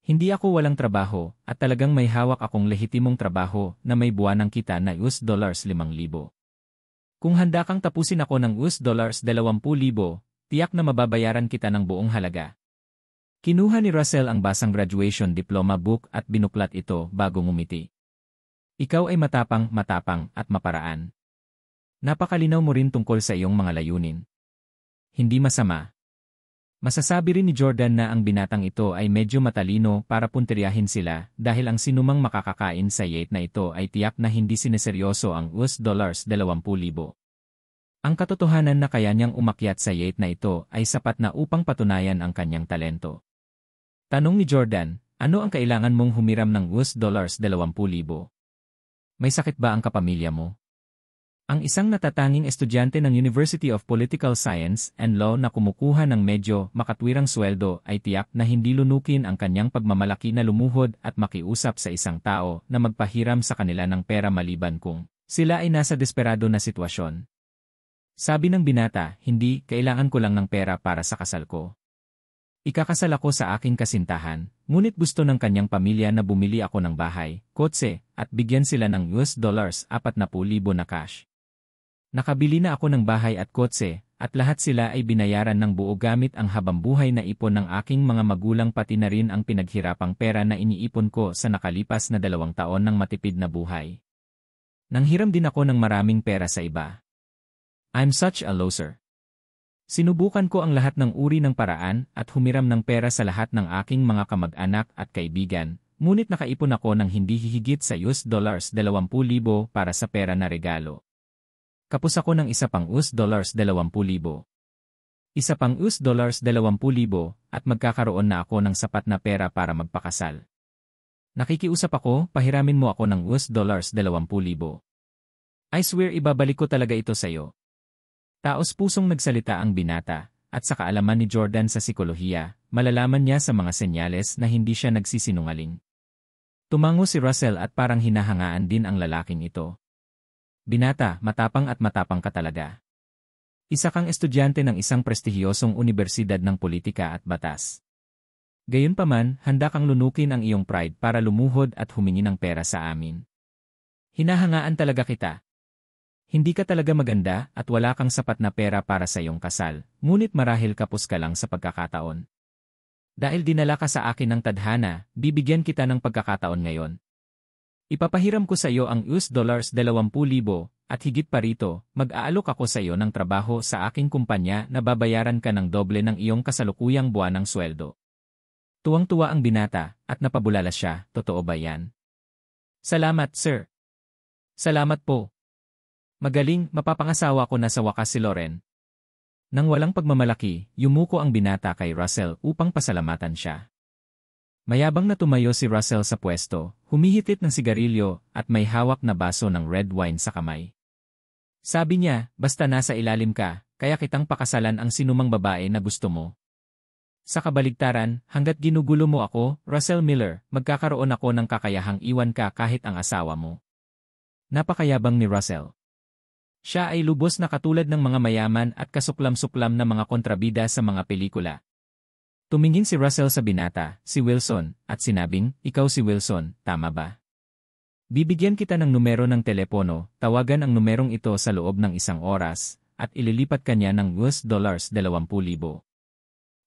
Hindi ako walang trabaho, at talagang may hawak akong lehitimong trabaho na may buwanang kita na $5,000. Kung handa kang tapusin ako ng $20,000, tiyak na mababayaran kita ng buong halaga." Kinuha ni Russell ang basang graduation diploma book at binuklat ito bago ngumiti. "Ikaw ay matapang, at maparaan. Napakalinaw mo rin tungkol sa iyong mga layunin. Hindi masama. Masasabi rin ni Jordan na ang binatang ito ay medyo matalino para puntiryahin sila dahil ang sinumang makakakain sa yacht na ito ay tiyak na hindi sineseryoso ang $20,000. Ang katotohanan na kaya niyang umakyat sa yacht na ito ay sapat na upang patunayan ang kanyang talento. Tanong ni Jordan, ano ang kailangan mong humiram ng $20,000? May sakit ba ang kapamilya mo? Ang isang natatanging estudyante ng University of Political Science and Law na kumukuha ng medyo makatwirang sweldo ay tiyak na hindi lunukin ang kanyang pagmamalaki na lumuhod at makiusap sa isang tao na magpahiram sa kanila ng pera maliban kung sila ay nasa desperado na sitwasyon. Sabi ng binata, hindi, kailangan ko lang ng pera para sa kasal ko. Ikakasal ako sa aking kasintahan, ngunit gusto ng kanyang pamilya na bumili ako ng bahay, kotse, at bigyan sila ng $40,000 na cash. Nakabili na ako ng bahay at kotse, at lahat sila ay binayaran ng buo gamit ang habambuhay na ipon ng aking mga magulang pati na rin ang pinaghirapang pera na iniipon ko sa nakalipas na 2 taon ng matipid na buhay. Nanghiram din ako ng maraming pera sa iba. I'm such a loser. Sinubukan ko ang lahat ng uri ng paraan at humiram ng pera sa lahat ng aking mga kamag-anak at kaibigan, ngunit nakaipon ako ng hindi hihigit sa $20,000 para sa pera na regalo. Kapos ako ng isa pang $20,000. Isa pang $20,000 at magkakaroon na ako ng sapat na pera para magpakasal. Nakikiusap ako, pahiramin mo ako ng $20,000. I swear ibabalik ko talaga ito sa'yo. Taos-pusong nagsalita ang binata, at sa kaalaman ni Jordan sa psikolohiya, malalaman niya sa mga senyales na hindi siya nagsisinungaling. Tumango si Russell at parang hinahangaan din ang lalaking ito. Binata, matapang ka talaga. Isa kang estudyante ng isang prestihiyosong unibersidad ng politika at batas. Gayunpaman, handa kang lunukin ang iyong pride para lumuhod at humingi ng pera sa amin. Hinahangaan talaga kita. Hindi ka talaga maganda at wala kang sapat na pera para sa iyong kasal, ngunit marahil kapos ka lang sa pagkakataon. Dahil dinala ka sa akin ng tadhana, bibigyan kita ng pagkakataon ngayon. Ipapahiram ko sa iyo ang $20,000 at higit pa rito, mag-aalok ako sa iyo ng trabaho sa aking kumpanya na babayaran ka ng doble ng iyong kasalukuyang buwanang sweldo. Tuwang-tuwa ang binata at napabulala siya, totoo ba yan? Salamat, sir. Salamat po. Magaling, mapapangasawa ko na sa wakas si Lauren. Nang walang pagmamalaki, yumuko ang binata kay Russell upang pasalamatan siya. Mayabang na tumayo si Russell sa pwesto, humihitit ng sigarilyo at may hawak na baso ng red wine sa kamay. Sabi niya, basta nasa ilalim ka, kaya kitang pakasalan ang sinumang babae na gusto mo. Sa kabaligtaran, hanggat ginugulo mo ako, Russell Miller, magkakaroon ako ng kakayahang iwan ka kahit ang asawa mo. Napakayabang ni Russell. Siya ay lubos na katulad ng mga mayaman at kasuklam-suklam na mga kontrabida sa mga pelikula. Tumingin si Russell sa binata, si Wilson, at sinabing, ikaw si Wilson, tama ba? Bibigyan kita ng numero ng telepono, tawagan ang numerong ito sa loob ng 1 oras, at ililipat kanya ng $20,000.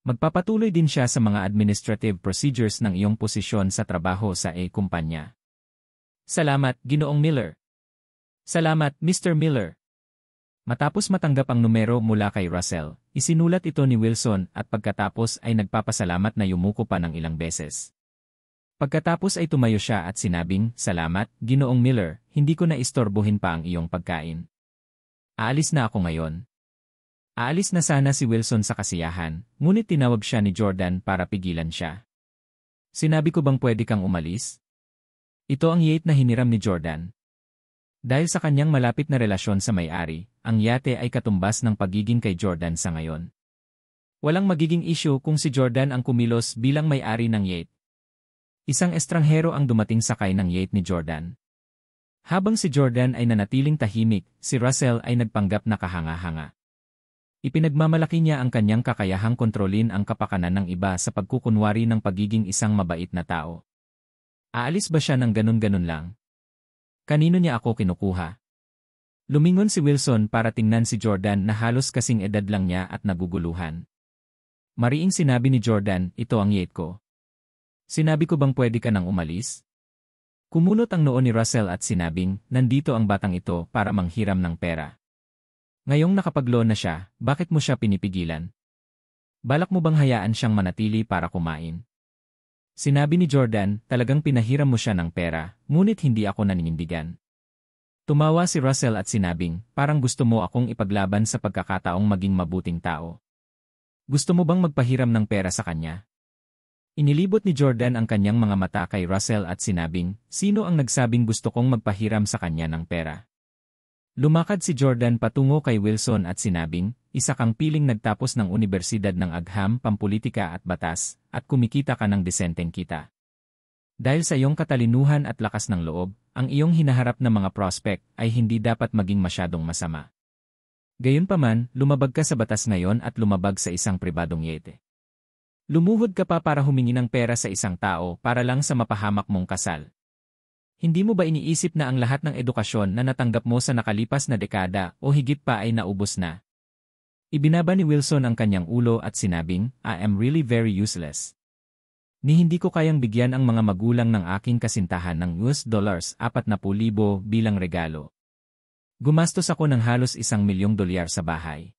Magpapatuloy din siya sa mga administrative procedures ng iyong posisyon sa trabaho sa kumpanya. Salamat, Ginoong Miller. Salamat, Mr. Miller. Matapos matanggap ang numero mula kay Russell, isinulat ito ni Wilson at pagkatapos ay nagpapasalamat na yumuko pa ng ilang beses. Pagkatapos ay tumayo siya at sinabing, salamat, Ginoong Miller, hindi ko na istorbohin pa ang iyong pagkain. Aalis na ako ngayon. Aalis na sana si Wilson sa kasiyahan, ngunit tinawag siya ni Jordan para pigilan siya. Sinabi ko bang pwede kang umalis? Ito ang yacht na hiniram ni Jordan. Dahil sa kanyang malapit na relasyon sa may-ari, ang yate ay katumbas ng pagiging kay Jordan sa ngayon. Walang magiging issue kung si Jordan ang kumilos bilang may-ari ng yacht. Isang estranghero ang dumating sakay ng yacht ni Jordan. Habang si Jordan ay nanatiling tahimik, si Russell ay nagpanggap na kahanga-hanga. Ipinagmamalaki niya ang kanyang kakayahang kontrolin ang kapakanan ng iba sa pagkukunwari ng pagiging isang mabait na tao. Aalis ba siya ng ganun-ganun lang? Kanino niya ako kinukuha? Lumingon si Wilson para tingnan si Jordan na halos kasing edad lang niya at naguguluhan. Mariing sinabi ni Jordan, ito ang yacht ko. Sinabi ko bang pwede ka nang umalis? Kumunot ang noo ni Russell at sinabing, nandito ang batang ito para manghiram ng pera. Ngayong nakapag-loan na siya, bakit mo siya pinipigilan? Balak mo bang hayaan siyang manatili para kumain? Sinabi ni Jordan, talagang pinahiram mo siya ng pera, ngunit hindi ako naninindigan. Tumawa si Russell at sinabing, parang gusto mo akong ipaglaban sa pagkakataong maging mabuting tao. Gusto mo bang magpahiram ng pera sa kanya? Inilibot ni Jordan ang kanyang mga mata kay Russell at sinabing, sino ang nagsabing gusto kong magpahiram sa kanya ng pera? Lumakad si Jordan patungo kay Wilson at sinabing, isa kang piling nagtapos ng Universidad ng Agham, Pampulitika at Batas, at kumikita ka ng desenteng kita. Dahil sa iyong katalinuhan at lakas ng loob, ang iyong hinaharap na mga prospect ay hindi dapat maging masyadong masama. Gayunpaman, lumabag ka sa batas ngayon at lumabag sa isang pribadong yete. Lumuhod ka pa para humingi ng pera sa isang tao para lang sa mapahamak mong kasal. Hindi mo ba iniisip na ang lahat ng edukasyon na natanggap mo sa nakalipas na dekada o higit pa ay naubos na? Ibinaba ni Wilson ang kanyang ulo at sinabing, I am really very useless. Ni hindi ko kayang bigyan ang mga magulang ng aking kasintahan ng $40,000 bilang regalo. Gumastos ako ng halos $1,000,000 sa bahay.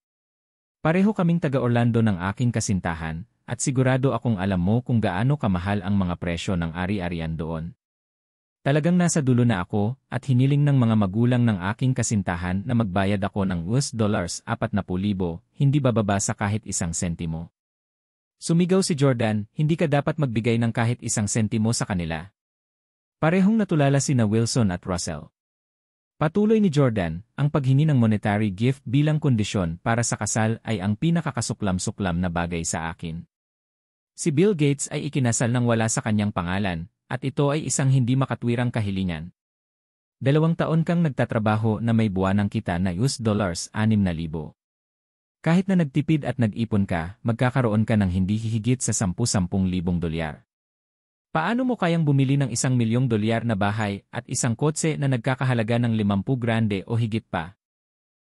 Pareho kaming taga-Orlando ng aking kasintahan, at sigurado akong alam mo kung gaano kamahal ang mga presyo ng ari-arian doon. Talagang nasa dulo na ako at hiniling ng mga magulang ng aking kasintahan na magbayad ako ng $40,000, hindi bababa sa kahit 1 sentimo. Sumigaw si Jordan, hindi ka dapat magbigay ng kahit 1 sentimo sa kanila. Parehong natulala sina Wilson at Russell. Patuloy ni Jordan, ang paghingi ng monetary gift bilang kondisyon para sa kasal ay ang pinakakasuklam-suklam na bagay sa akin. Si Bill Gates ay ikinasal nang wala sa kanyang pangalan, at ito ay isang hindi makatwirang kahilingan. 2 taon kang nagtatrabaho na may buwanang kita na $6,000. Kahit na nagtipid at nag-ipon ka, magkakaroon ka ng hindi hihigit sa $10,000. Paano mo kayang bumili ng $1,000,000 na bahay at isang kotse na nagkakahalaga ng 50,000 o higit pa?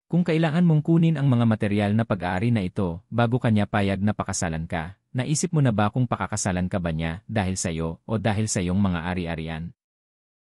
Kung kailangan mong kunin ang mga material na pag-aari na ito bago kanya payag na pakasalan ka, naisip mo na ba kung pakakasalan ka ba niya dahil sa iyo o dahil sa iyong mga ari-arian?